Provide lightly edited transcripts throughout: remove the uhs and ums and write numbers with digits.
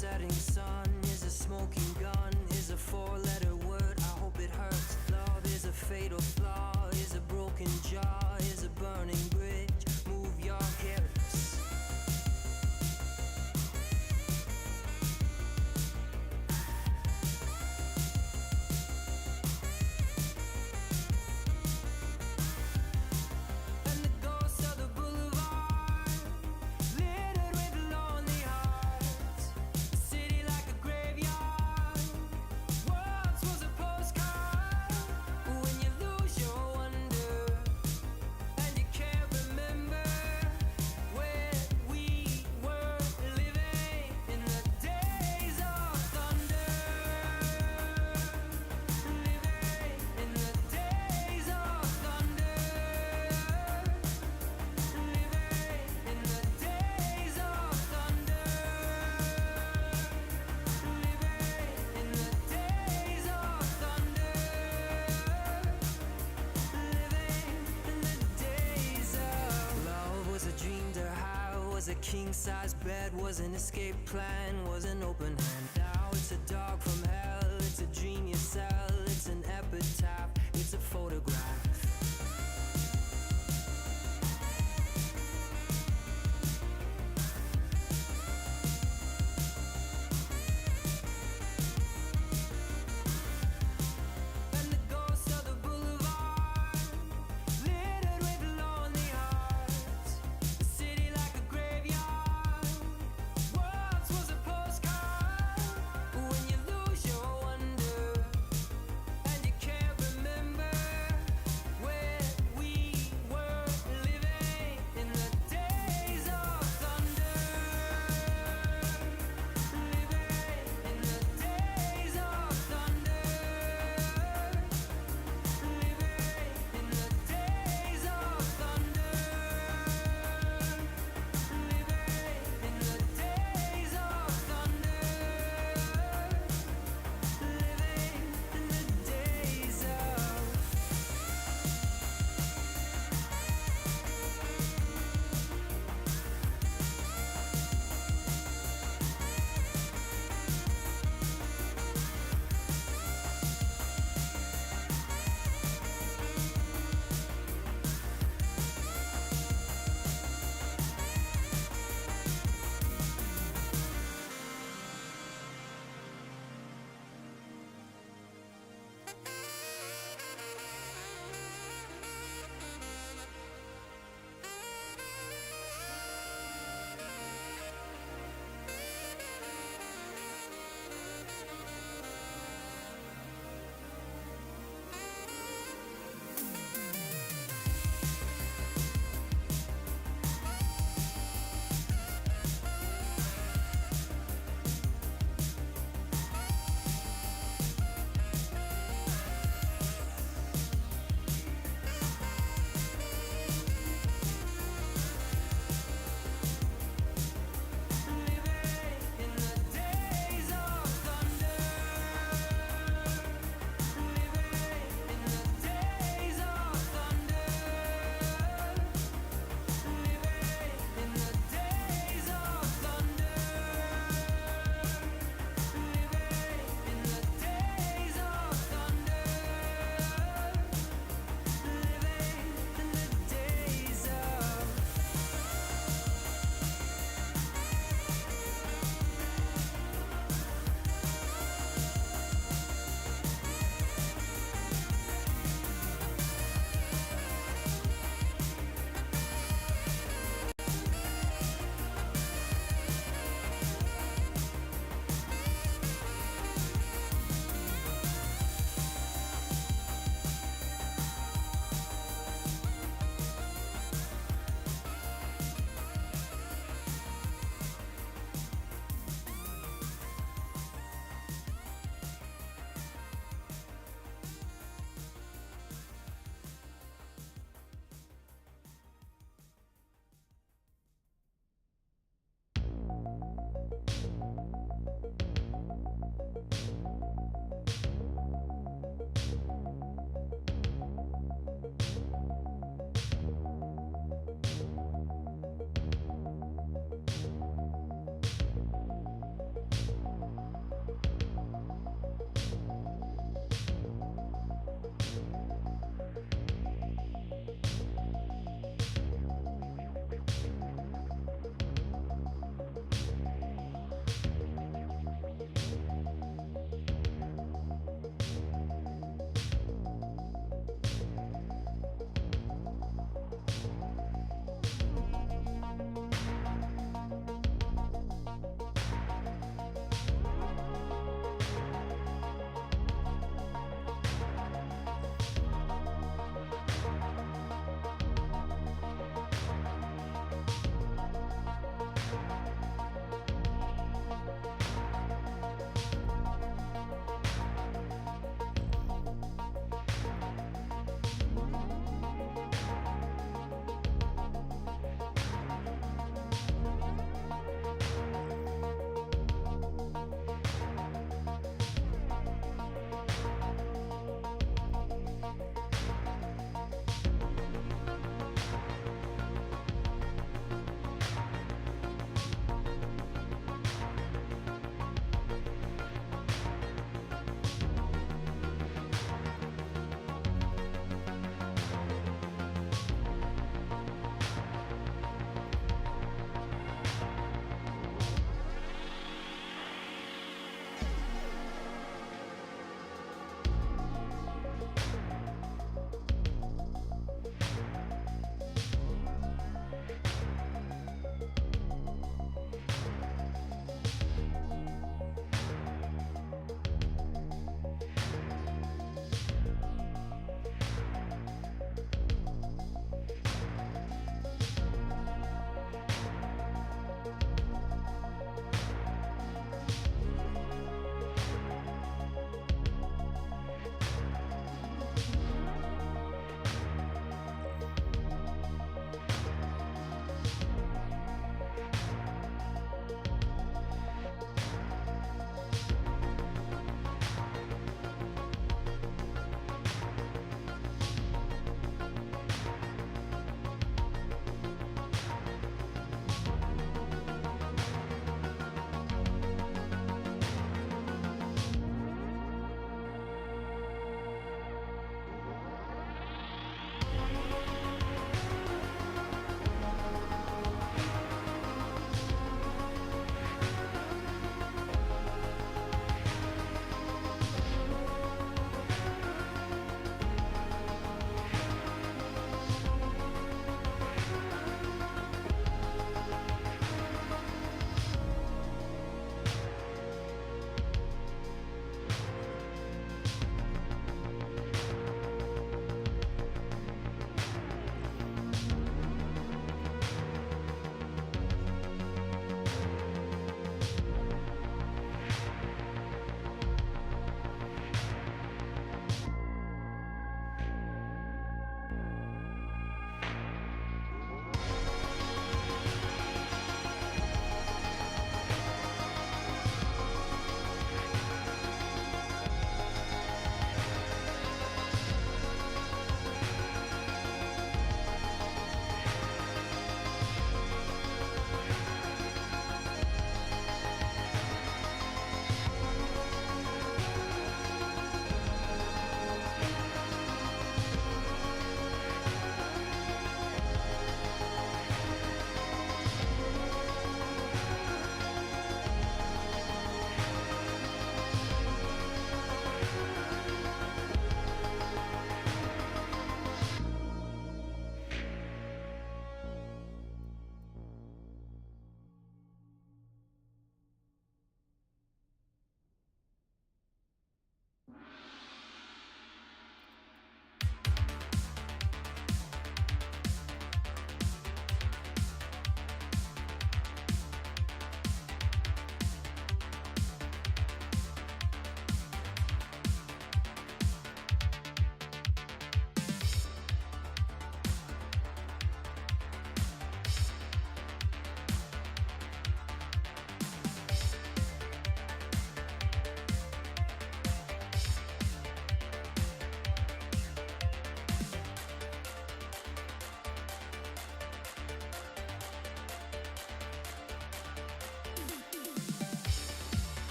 setting sun? Is a smoking gun? Is a four-letter word? I hope it hurts. Love is a fatal flaw. Is a broken jaw? Is a burning bridge? Move your hips. And the ghosts of the boulevard, littered with lonely hearts. A city like a graveyard, once was a postcard. When you lose your wonder, and you can't remember where we were living in the days of thunder. Living in the days of thunder. Living in the days of thunder. Living in the days of thunder. Living in the days of love was a dream to have, was a king-size bed, was an escape plan, was an open hand. Now it's a dog from hell, it's a dream you sell, it's an epitaph, it's a photograph. And the ghosts of the boulevard, littered with lonely hearts. A city like a graveyard, once was a postcard. When you lose your wonder, and you can't remember where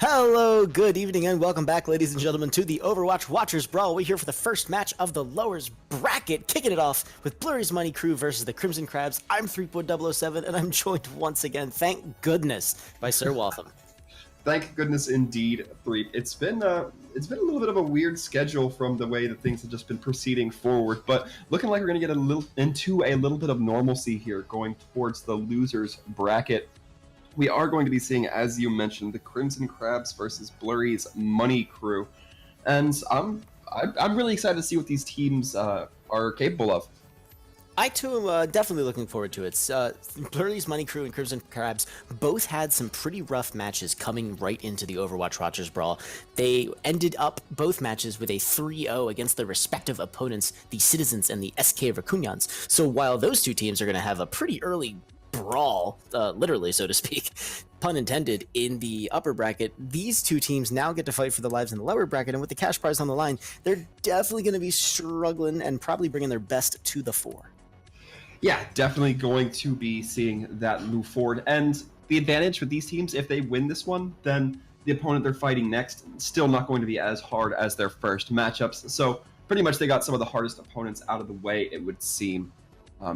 Hello, good evening, and welcome back, ladies and gentlemen, to the Overwatch Watchers Brawl. We're here for the first match of the lowers bracket, kicking it off with Blurry's Money Crew versus the Crimson Crabs. I'm 3.007, and I'm joined once again, thank goodness, by Sir Waltham. Thank goodness indeed, Three. It's been a little bit of a weird schedule from the way that things have just been proceeding forward, but looking like we're going to get into a little bit of normalcy here, going towards the losers bracket. We are going to be seeing, as you mentioned, the Crimson Crabs versus Blurry's Money Crew, and I'm really excited to see what these teams are capable of. I too am definitely looking forward to it. Blurry's Money Crew and Crimson Crabs both had some pretty rough matches coming right into the Overwatch Watchers Brawl. They ended up both matches with a 3-0 against their respective opponents, the Citizens and the SK Racuñans. So while those two teams are going to have a pretty early brawl, literally, so to speak, pun intended, in the upper bracket, these two teams now get to fight for their lives in the lower bracket, and with the cash prize on the line, they're definitely going to be struggling and probably bringing their best to the fore. Yeah, definitely going to be seeing that move forward. And the advantage with these teams, if they win this one, then the opponent they're fighting next still not going to be as hard as their first matchups. So pretty much they got some of the hardest opponents out of the way, it would seem,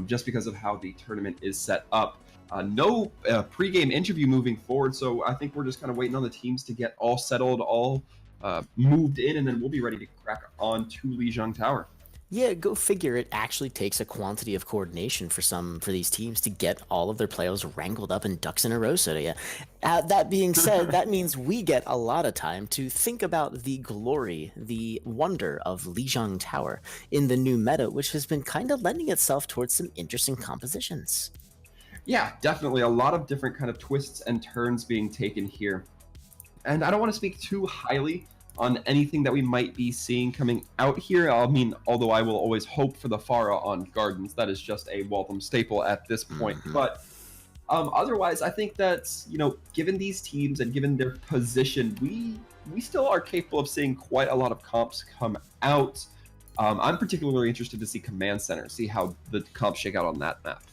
just because of how the tournament is set up. No pregame interview moving forward, so I think we're just kind of waiting on the teams to get all settled, all moved in, and then we'll be ready to crack on to Lijiang Tower. Yeah, go figure. It actually takes a quantity of coordination for these teams to get all of their players wrangled up in ducks in a row, so yeah. That being said, that means we get a lot of time to think about the glory, the wonder of Lijiang Tower in the new meta, which has been kind of lending itself towards some interesting compositions. Yeah, definitely a lot of different kind of twists and turns being taken here. And I don't want to speak too highly on anything that we might be seeing coming out here. I mean, although I will always hope for the Pharah on Gardens, that is just a Waltham staple at this point. But otherwise, I think that, given these teams and given their position, we still are capable of seeing quite a lot of comps come out. I'm particularly interested to see Command Center, see how the comps shake out on that map.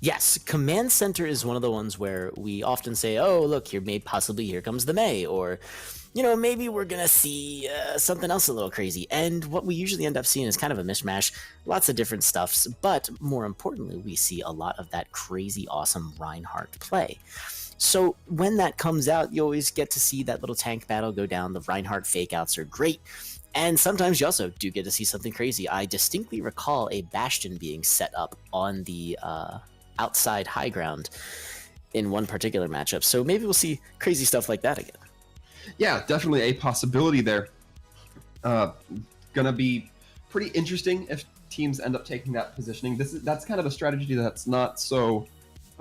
Yes, Command Center is one of the ones where we often say, oh, look, possibly here comes the May, or, maybe we're going to see something else a little crazy. And what we usually end up seeing is kind of a mishmash, lots of different stuffs, but more importantly, we see a lot of that crazy, awesome Reinhardt play. So when that comes out, you always get to see that little tank battle go down. The Reinhardt fakeouts are great. And sometimes you also do get to see something crazy. I distinctly recall a Bastion being set up on the outside high ground in one particular matchup, so maybe we'll see crazy stuff like that again. Yeah, definitely a possibility there. Gonna be pretty interesting if teams end up taking that positioning. That's kind of a strategy that's not so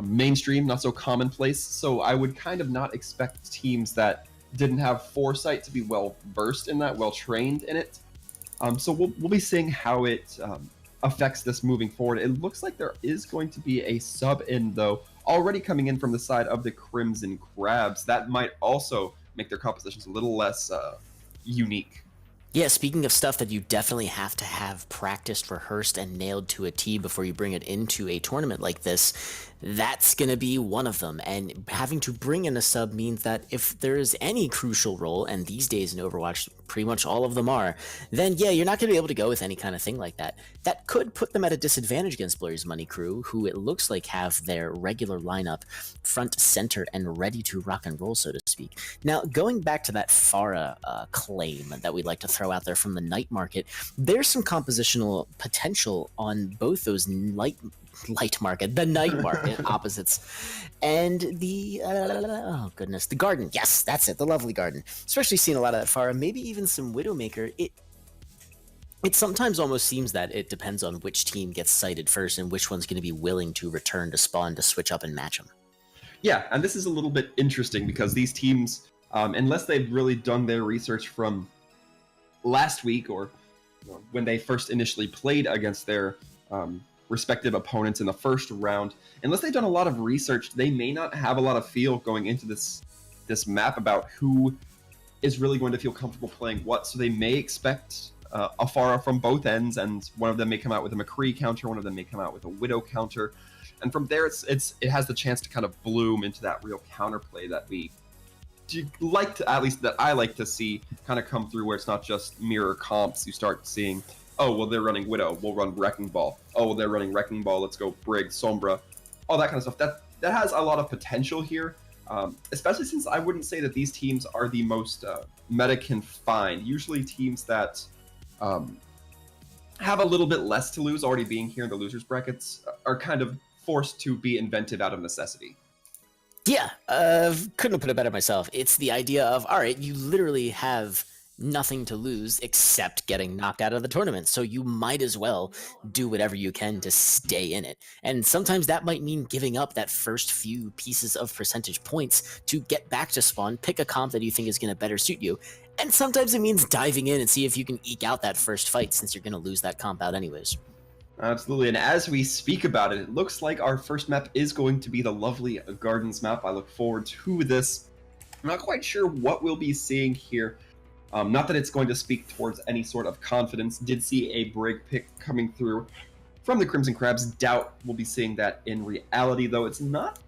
mainstream, not so commonplace, so I would kind of not expect teams that didn't have foresight to be well versed in that, well trained in it. So we'll be seeing how it affects this moving forward. It looks like there is going to be a sub in, though, already coming in from the side of the Crimson Crabs. That might also make their compositions a little less unique. Yeah, speaking of stuff that you definitely have to have practiced, rehearsed, and nailed to a T before you bring it into a tournament like this, that's going to be one of them. And having to bring in a sub means that if there is any crucial role, and these days in Overwatch, pretty much all of them are, then yeah, you're not going to be able to go with any kind of thing like that. That could put them at a disadvantage against Blurry's Money Crew, who it looks like have their regular lineup front, center, and ready to rock and roll, so to speak. Now, going back to that Pharah claim that we'd like to throw out there from the night market, there's some compositional potential on both those night market opposites, and the the garden. Yes, that's it, the lovely garden. Especially seeing a lot of that Pharah, maybe even some Widowmaker. It sometimes almost seems that it depends on which team gets sighted first and which one's going to be willing to return to spawn to switch up and match them. Yeah, and this is a little bit interesting because these teams, unless they've really done their research from last week or when they first initially played against their respective opponents in the first round, unless they've done a lot of research, they may not have a lot of feel going into this map about who is really going to feel comfortable playing what. So they may expect a Pharah from both ends, and one of them may come out with a McCree counter, one of them may come out with a Widow counter, and from there it has the chance to kind of bloom into that real counterplay that we like to, at least that I like to see, kind of come through where it's not just mirror comps. You start seeing, oh, well, they're running Widow, we'll run Wrecking Ball. Oh, well, they're running Wrecking Ball, let's go Brig, Sombra, all that kind of stuff. That has a lot of potential here, especially since I wouldn't say that these teams are the most meta-confined. Usually teams that have a little bit less to lose, already being here in the losers brackets, are kind of forced to be inventive out of necessity. Yeah, couldn't have put it better myself. It's the idea of, all right, you literally have nothing to lose except getting knocked out of the tournament, so you might as well do whatever you can to stay in it. And sometimes that might mean giving up that first few pieces of percentage points to get back to spawn, pick a comp that you think is going to better suit you. And sometimes it means diving in and see if you can eke out that first fight, since you're going to lose that comp out anyways. Absolutely, and as we speak about it, it looks like our first map is going to be the lovely Gardens map. I look forward to this. I'm not quite sure what we'll be seeing here. Not that it's going to speak towards any sort of confidence. Did see a Brig pick coming through from the Crimson Crabs. Doubt we'll be seeing that in reality, though. It's not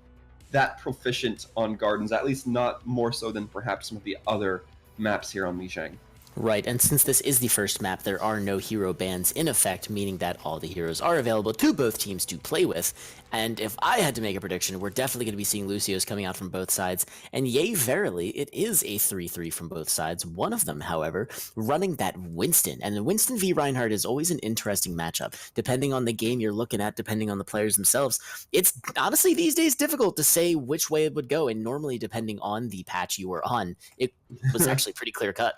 that proficient on Gardens, at least not more so than perhaps some of the other maps here on Lijiang. Right, and since this is the first map, there are no hero bans in effect, meaning that all the heroes are available to both teams to play with. And if I had to make a prediction, we're definitely going to be seeing Lucios coming out from both sides. And yay, verily, it is a 3-3 from both sides. One of them, however, running that Winston. And the Winston v Reinhardt is always an interesting matchup. Depending on the game you're looking at, depending on the players themselves, it's honestly these days difficult to say which way it would go. And normally, depending on the patch you were on, it was actually pretty clear cut.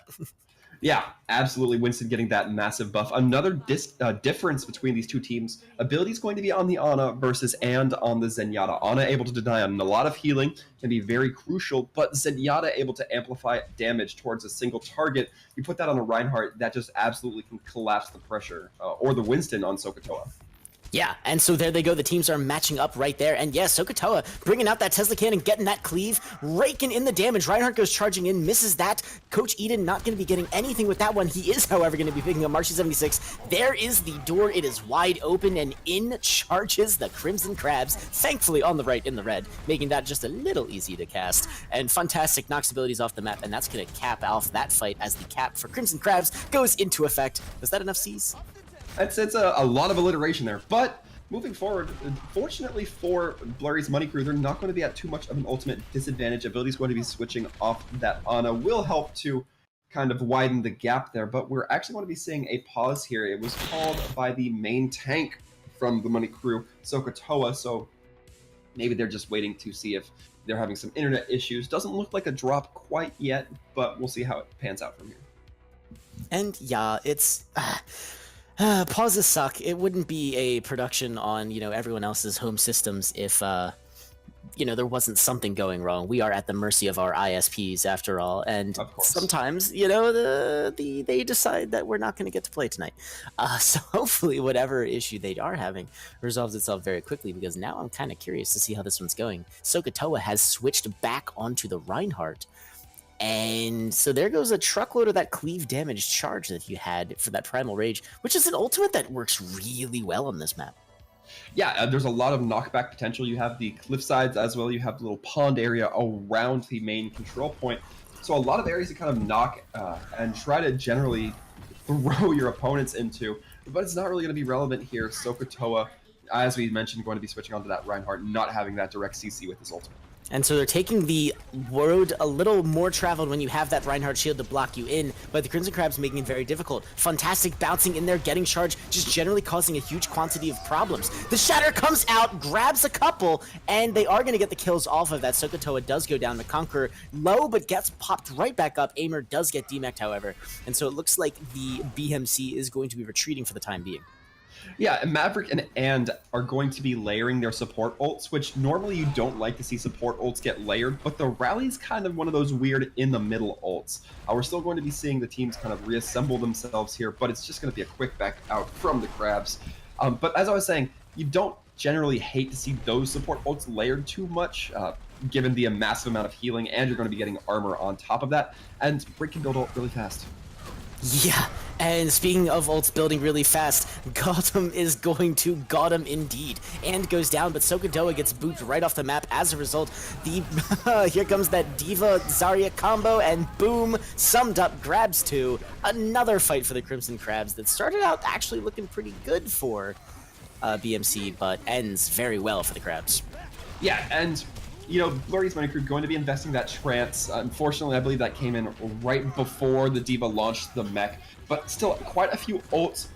Yeah, absolutely. Winston getting that massive buff. Another difference between these two teams. Ability is going to be on the Ana versus and on the Zenyatta. Ana able to deny on a lot of healing, can be very crucial, but Zenyatta able to amplify damage towards a single target. You put that on a Reinhardt, that just absolutely can collapse the pressure, or the Winston on Sokotoa. Yeah, and so there they go. The teams are matching up right there. And yes, Sokotoa bringing out that Tesla cannon, getting that cleave, raking in the damage. Reinhardt goes charging in, misses that. Coach Eden not going to be getting anything with that one. He is, however, going to be picking up Marshy 76. There is the door. It is wide open, and in charges the Crimson Crabs, thankfully on the right in the red, making that just a little easy to cast. And Fantastic knocks abilities off the map, and that's going to cap off that fight as the cap for Crimson Crabs goes into effect. Was that enough C's? It's a lot of alliteration there, but moving forward, fortunately for Blurry's Money Crew, they're not going to be at too much of an ultimate disadvantage. Ability's going to be switching off that Ana will help to kind of widen the gap there, but we're actually going to be seeing a pause here. It was called by the main tank from the Money Crew, Sokotoa, so maybe they're just waiting to see if they're having some internet issues. Doesn't look like a drop quite yet, but we'll see how it pans out from here. And yeah, it's... pauses suck. It wouldn't be a production on, everyone else's home systems if, there wasn't something going wrong. We are at the mercy of our ISPs after all, and sometimes, they decide that we're not going to get to play tonight. So hopefully whatever issue they are having resolves itself very quickly, because now I'm kind of curious to see how this one's going. Sokotoa has switched back onto the Reinhardt. And so there goes a truckload of that cleave damage charge that you had for that Primal Rage, which is an ultimate that works really well on this map. Yeah, there's a lot of knockback potential. You have the cliff sides as well. You have the little pond area around the main control point. So a lot of areas to kind of knock and try to generally throw your opponents into. But it's not really going to be relevant here. Sokotoa, as we mentioned, going to be switching onto that Reinhardt, not having that direct CC with his ultimate. And so they're taking the road a little more traveled when you have that Reinhardt shield to block you in, but the Crimson Crabs making it very difficult. Fantastic bouncing in there, getting charged, just generally causing a huge quantity of problems. The Shatter comes out, grabs a couple, and they are going to get the kills off of that. Sokotoa does go down. The Conqueror low, but gets popped right back up. Aimer does get demeched, however. And so it looks like the BMC is going to be retreating for the time being. Yeah, Maverick and are going to be layering their support ults, which normally you don't like to see support ults get layered, but the Rally's kind of one of those weird in-the-middle ults. We're still going to be seeing the teams kind of reassemble themselves here, but it's just going to be a quick back out from the Crabs. But as I was saying, you don't generally hate to see those support ults layered too much, given the massive amount of healing, and you're going to be getting armor on top of that, and Brick can build ult really fast. Yeah, and speaking of ults building really fast, Gotham is going to Gotham indeed, and goes down, but Sokodoa gets booted right off the map as a result. The here comes that Diva Zarya combo, and boom, summed up, grabs two. Another fight for the Crimson Crabs that started out actually looking pretty good for BMC, but ends very well for the Crabs. Yeah, and you know, Blurry's Money Crew going to be investing that trance. Unfortunately, I believe that came in right before the Diva launched the mech, but still quite a few ults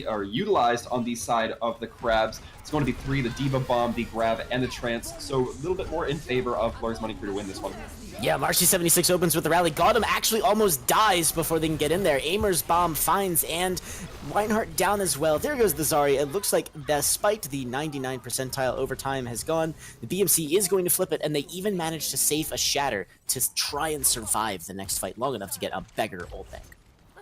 are utilized on the side of the Crabs. It's going to be 3, the Diva Bomb, the Grab, and the Trance, so a little bit more in favor of Blurry's Money Crew to win this one. Yeah, Marshy76 opens with the rally. Gotham actually almost dies before they can get in there. Aimer's bomb finds, and Reinhardt down as well. There goes the Zarya. It looks like despite the 99 percentile overtime has gone, the BMC is going to flip it, and they even managed to save a Shatter to try and survive the next fight long enough to get a beggar ult bank.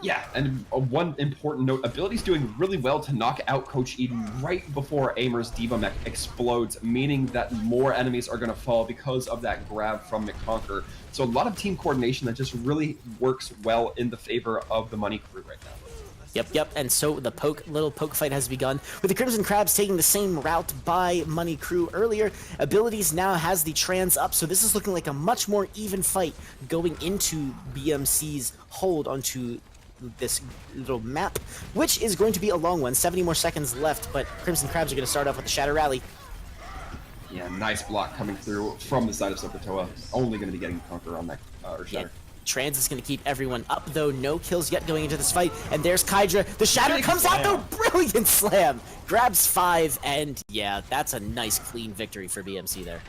Yeah, and one important note, Ability's doing really well to knock out Coach Eden right before Aimer's Diva mech explodes, meaning that more enemies are going to fall because of that grab from McConker. So a lot of team coordination that just really works well in the favor of the Money Crew right now. Yep, and so the little poke fight has begun, with the Crimson Crabs taking the same route by Money Crew earlier. Abilities now has the trans up, so this is looking like a much more even fight going into BMC's hold onto this little map, which is going to be a long one. 70 more seconds left, but Crimson Crabs are going to start off with the Shatter Rally. Yeah, nice block coming through from the side of Sokotoa. Only going to be getting Conquer on that, or Shatter. Yeah. Trans is going to keep everyone up, though. No kills yet going into this fight. And there's Kydra. The Shatter Big comes out, slam. though. Brilliant slam. Grabs 5, and yeah, that's a nice, clean victory for BMC there.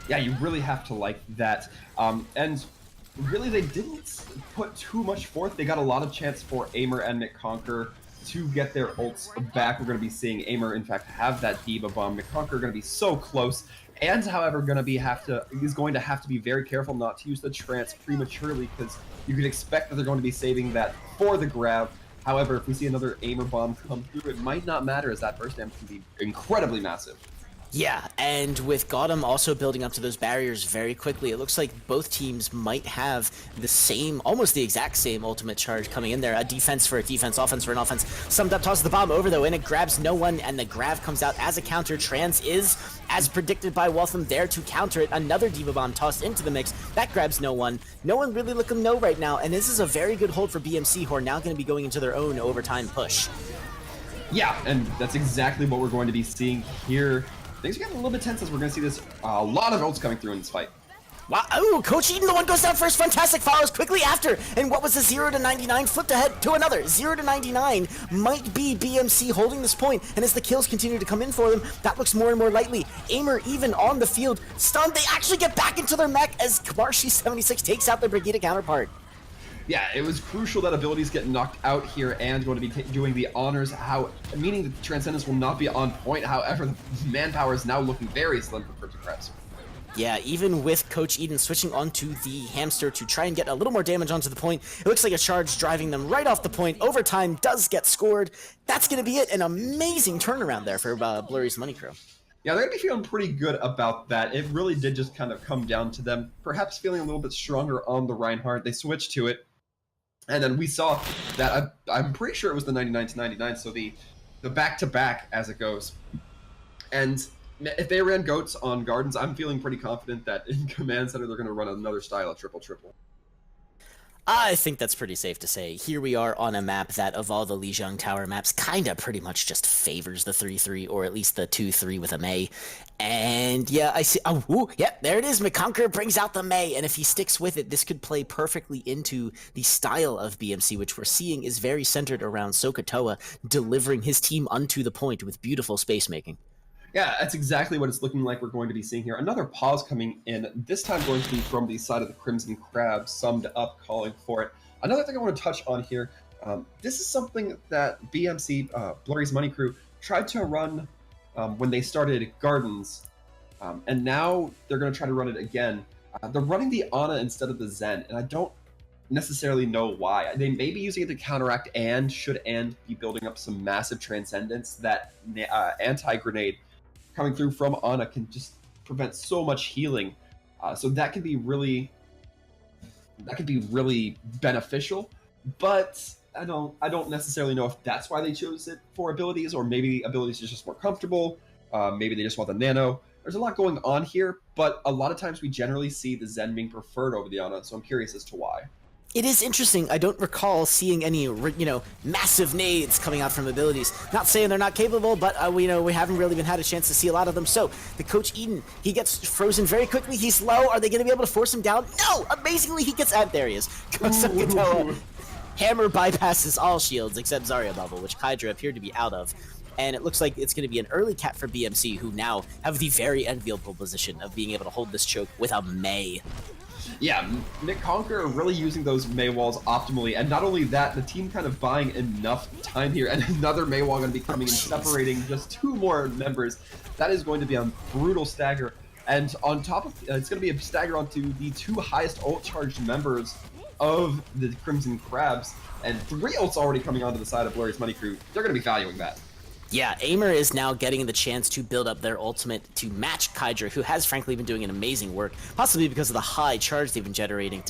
Yeah, you really have to like that. And really, they didn't put too much forth. They got a lot of chance for Aimer and McConker to get their ults back. We're going to be seeing Aimer, in fact, have that Diva Bomb. McConker going to be so close. And, however, is going to have to be very careful not to use the trance prematurely, because you can expect that they're going to be saving that for the grab. However, if we see another Aimer Bomb come through, it might not matter, as that burst damage can be incredibly massive. Yeah, and with Gotham also building up to those barriers very quickly, it looks like both teams might have the same, almost the exact same ultimate charge coming in there. A defense for a defense, offense for an offense. Summed up, tosses the bomb over though, and it grabs no one, and the grab comes out as a counter. Trans is, as predicted by Waltham, there to counter it. Another Diva Bomb tossed into the mix. That grabs no one. No one really looking no right now, and this is a very good hold for BMC, who are now going to be going into their own overtime push. Yeah, and that's exactly what we're going to be seeing here. Things are getting a little bit tense as we're going to see this, a lot of ults coming through in this fight. Wow, ooh, Coach Eden, the one goes down first, fantastic, follows quickly after, and what was a 0 to 99, flipped ahead to another, 0 to 99, might be BMC holding this point, and as the kills continue to come in for them, that looks more and more likely. Aimer even on the field, stunned, they actually get back into their mech as Kabarshi76 takes out their Brigida counterpart. Yeah, it was crucial that abilities get knocked out here and going to be doing the honors, meaning that Transcendence will not be on point. However, the manpower is now looking very slim for Crimson Crabs. Yeah, even with Coach Eden switching onto the hamster to try and get a little more damage onto the point, it looks like a charge driving them right off the point. Overtime does get scored. That's going to be it. An amazing turnaround there for Blurry's Money Crew. Yeah, they're going to be feeling pretty good about that. It really did just kind of come down to them, perhaps feeling a little bit stronger on the Reinhardt. They switched to it. And then we saw that, I'm pretty sure it was the 99 to 99, so the back-to-back as it goes. And if they ran goats on Gardens, I'm feeling pretty confident that in Command Center they're going to run another style of triple-triple. I think that's pretty safe to say. Here we are on a map that, of all the Lijiang Tower maps, kinda pretty much just favors the 3-3, or at least the 2-3 with a Mei. And yeah, I see, oh, ooh, yeah, there it is, McConker brings out the Mei, and if he sticks with it, this could play perfectly into the style of BMC, which we're seeing is very centered around Sokotoa, delivering his team unto the point with beautiful space making. Yeah, that's exactly what it's looking like we're going to be seeing here. Another pause coming in, this time going to be from the side of the Crimson Crab, summed up, calling for it. Another thing I want to touch on here, this is something that BMC, Blurry's Money Crew, tried to run when they started Gardens, and now they're going to try to run it again. They're running the Ana instead of the Zen, and I don't necessarily know why. They may be using it to counteract and should and be building up some massive transcendence. That anti-grenade coming through from Ana can just prevent so much healing, so that can be really beneficial. But I don't necessarily know if that's why they chose it for abilities, or maybe abilities is just more comfortable. Maybe they just want the nano. There's a lot going on here, but a lot of times we generally see the Zen being preferred over the Ana, so I'm curious as to why. It is interesting. I don't recall seeing any, massive nades coming out from abilities. Not saying they're not capable, but we haven't really been had a chance to see a lot of them. So the Coach Eden, he gets frozen very quickly. He's low. Are they going to be able to force him down? No! Amazingly, he gets out. There he is. Katoa. Hammer bypasses all shields except Zarya Bubble, which Kydra appeared to be out of. And it looks like it's going to be an early cap for BMC, who now have the very enviable position of being able to hold this choke with a Mei. Yeah, Nick Conquer really using those Mei walls optimally, and not only that, the team kind of buying enough time here, and another Mei wall going to be coming and separating just 2 more members. That is going to be a brutal stagger, and on top of it's going to be a stagger onto the 2 highest ult charged members of the Crimson Crabs, and 3 ults already coming onto the side of Blurry's Money Crew. They're going to be valuing that. Yeah, Aimer is now getting the chance to build up their ultimate to match Kydra, who has frankly been doing an amazing work, possibly because of the high charge they've been generating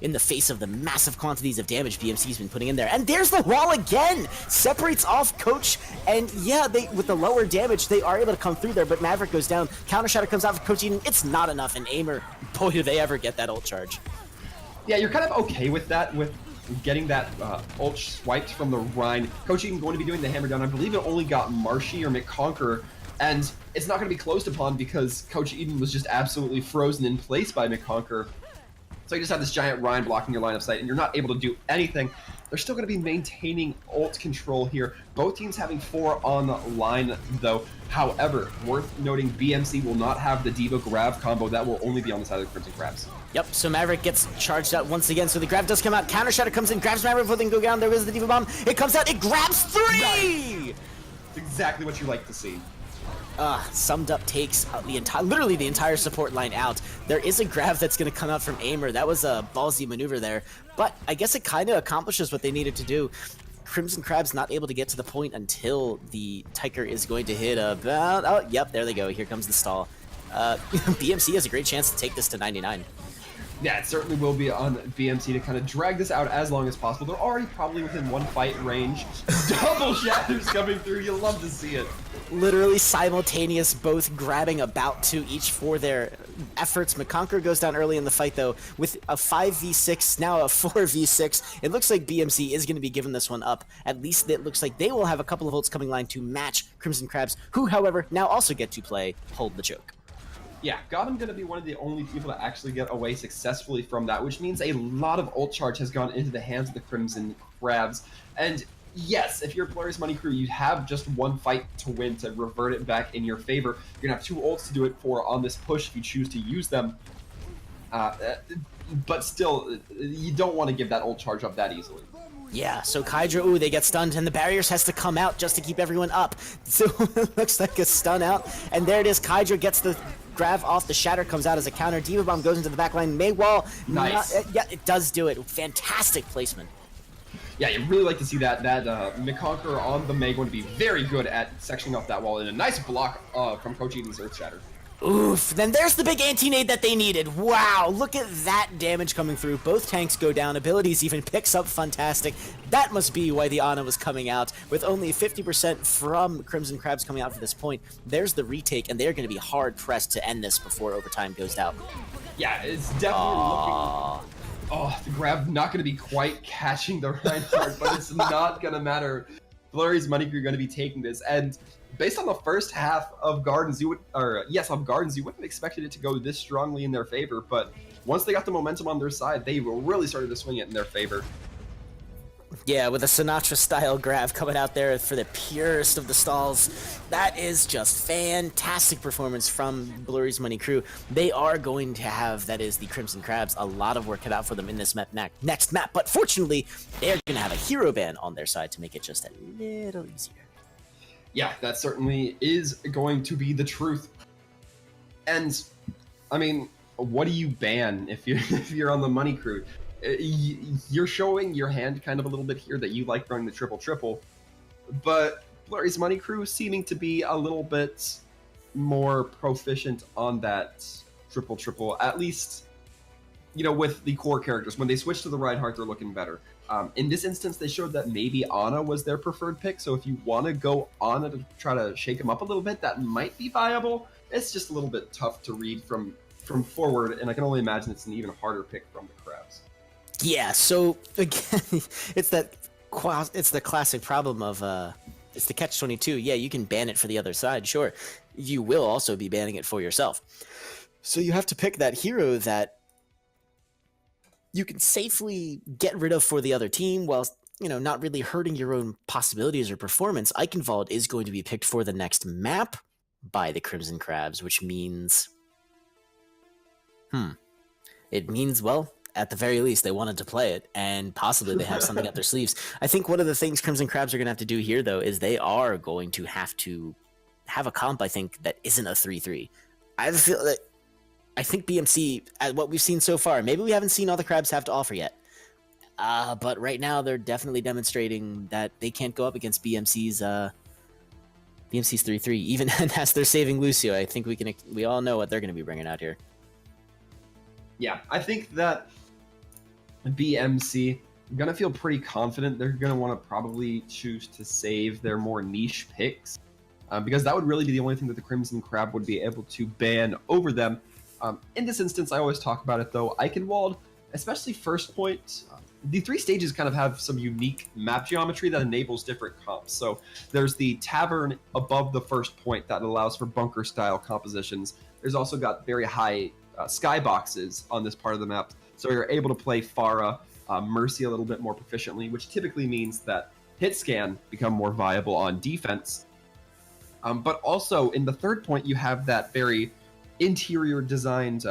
in the face of the massive quantities of damage BMC's been putting in there. And there's the wall again! Separates off Coach, and yeah, with the lower damage, they are able to come through there, but Maverick goes down, Counter Shadow comes out for Coach Eden, it's not enough, and Aimer, boy do they ever get that ult charge. Yeah, you're kind of okay with that, with getting that ult swiped from the Rhine. Coach Eden going to be doing the hammer down. I believe it only got Marshy or McConqueror, and it's not going to be closed upon because Coach Eden was just absolutely frozen in place by McConqueror. So you just have this giant Rhine blocking your line of sight, and you're not able to do anything. They're still going to be maintaining ult control here. Both teams having 4 on the line, though. However, worth noting, BMC will not have the Diva grab combo. That will only be on the side of the Crimson Crabs. Yep, so Maverick gets charged out once again, so the grab does come out. Counter Shadow comes in, grabs Maverick before they can go down. There goes the Diva Bomb. It comes out, it grabs 3! Nice. It's exactly what you like to see. Summed up takes literally the entire support line out. There is a grab that's going to come out from Aimer. That was a ballsy maneuver there, but I guess it kind of accomplishes what they needed to do. Crimson Crab's not able to get to the point until the Tiger is going to hit about... Oh, yep, there they go. Here comes the stall. BMC has a great chance to take this to 99. Yeah, it certainly will be on BMC to kind of drag this out as long as possible. They're already probably within 1 fight range. Double shatters coming through. You'll love to see it. Literally simultaneous, both grabbing about 2 each for their efforts. McConqueror goes down early in the fight, though, with a 5v6, now a 4v6. It looks like BMC is going to be giving this one up. At least it looks like they will have a couple of ults coming line to match Crimson Crabs, who, however, now also get to play Hold the Choke. Yeah, Gotham going to be one of the only people to actually get away successfully from that, which means a lot of ult charge has gone into the hands of the Crimson Crabs. And yes, if you're Blurry's Money Crew, you have just 1 fight to win to revert it back in your favor. You're going to have 2 ults to do it for on this push if you choose to use them. But still, you don't want to give that ult charge up that easily. Yeah, so Kydra, they get stunned, and the barriers has to come out just to keep everyone up. So it looks like a stun out, and there it is. Kydra gets the grab off, the shatter comes out as a counter. Diva Bomb goes into the back line. Maywall, nice. Yeah, it does do it. Fantastic placement. Yeah, you really like to see that. McConqueror on the Mei going to be very good at sectioning off that wall, and a nice block from Coach Eden's Earth Shatter. Oof, then there's the big anti-nade that they needed. Wow, look at that damage coming through. Both tanks go down, abilities even picks up fantastic. That must be why the Ana was coming out, with only 50% from Crimson Crabs coming out for this point. There's the retake, and they're going to be hard-pressed to end this before overtime goes out. Yeah, it's definitely looking... Oh, the grab not going to be quite catching the Reinhardt, but it's not going to matter. Blurry's Money Crew are going to be taking this, and based on the first half of Gardens, you wouldn't have expected it to go this strongly in their favor, but once they got the momentum on their side, they really started to swing it in their favor. Yeah, with a Sinatra-style grab coming out there for the purest of the stalls. That is just fantastic performance from Blurry's Money Crew. They are going to have, that is the Crimson Crabs, a lot of work cut out for them in this next map, but fortunately, they're going to have a hero ban on their side to make it just a little easier. Yeah, that certainly is going to be the truth. And, I mean, what do you ban if you're on the Money Crew? You're showing your hand kind of a little bit here that you like running the triple-triple, but Blurry's Money Crew seeming to be a little bit more proficient on that triple-triple. At least with the core characters, when they switch to the Reinhardt, they're looking better. In this instance, they showed that maybe Ana was their preferred pick. So if you want to go Ana to try to shake him up a little bit, that might be viable. It's just a little bit tough to read from forward, and I can only imagine it's an even harder pick from the Crabs. Yeah, so again, it's the classic problem of it's the catch-22. Yeah, you can ban it for the other side, sure. You will also be banning it for yourself. So you have to pick that hero that you can safely get rid of for the other team while, not really hurting your own possibilities or performance. Eichenwald is going to be picked for the next map by the Crimson Crabs, which means... It means, well, at the very least, they wanted to play it, and possibly they have something up their sleeves. I think one of the things Crimson Crabs are going to have to do here, though, is they are going to have a comp, I think, that isn't a 3-3. I think BMC, at what we've seen so far, maybe we haven't seen all the Crabs have to offer yet, but right now they're definitely demonstrating that they can't go up against BMC's 3-3, even as they're saving Lucio. I think we all know what they're going to be bringing out here. Yeah, I think that BMC going to feel pretty confident. They're going to want to probably choose to save their more niche picks, because that would really be the only thing that the Crimson Crab would be able to ban over them. In this instance, I always talk about it, though. Eichenwald, especially first point, the 3 stages kind of have some unique map geometry that enables different comps. So there's the tavern above the first point that allows for bunker-style compositions. There's also got very high skyboxes on this part of the map, so you're able to play Pharah, Mercy a little bit more proficiently, which typically means that hit scan become more viable on defense. But also in the third point, you have that very interior designed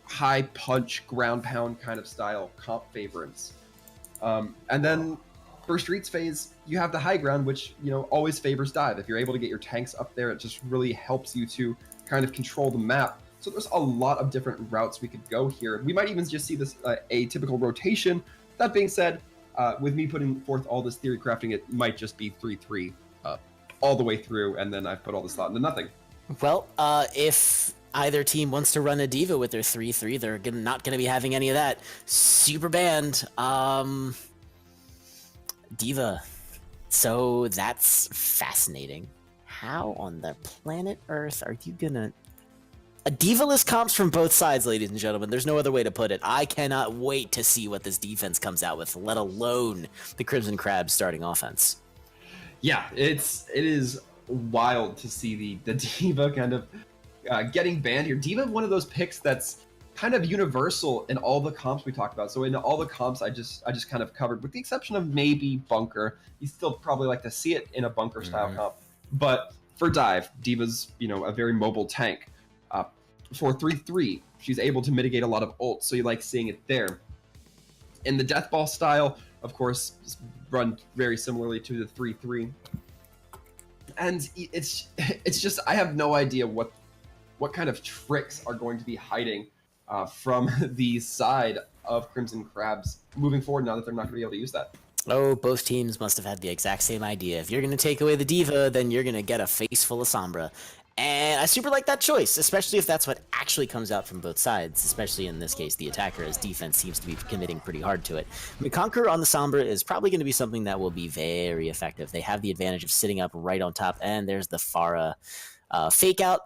high punch ground pound kind of style comp favorites. And then for Streets phase, you have the high ground, which always favors dive. If you're able to get your tanks up there, it just really helps you to kind of control the map. So there's a lot of different routes we could go here. We might even just see this atypical rotation. That being said, with me putting forth all this theory crafting, it might just be 3-3 all the way through, and then I've put all this thought into nothing. Well, if either team wants to run a Diva with their 3-3, they're not going to be having any of that. Super banned. Diva. So that's fascinating. How on the planet Earth are you going to... A diva-less comps from both sides, ladies and gentlemen. There's no other way to put it. I cannot wait to see what this defense comes out with, let alone the Crimson Crabs starting offense. Yeah, it is wild to see the Diva kind of getting banned here. Diva, one of those picks that's kind of universal in all the comps we talked about. So in all the comps I just kind of covered, with the exception of maybe Bunker. You still probably like to see it in a Bunker style comp. But for Dive, Diva's a very mobile tank. For 3-3, she's able to mitigate a lot of ults, so you like seeing it there. In the Death Ball style, of course, run very similarly to the 3-3. And it's just, I have no idea what kind of tricks are going to be hiding from the side of Crimson Crabs moving forward now that they're not going to be able to use that. Oh, both teams must have had the exact same idea. If you're going to take away the Diva, then you're going to get a face full of Sombra. And I super like that choice, especially if that's what actually comes out from both sides, especially in this case, the attacker, as defense seems to be committing pretty hard to it. McConquer on the Sombra is probably going to be something that will be very effective. They have the advantage of sitting up right on top, and there's the Pharah fake out.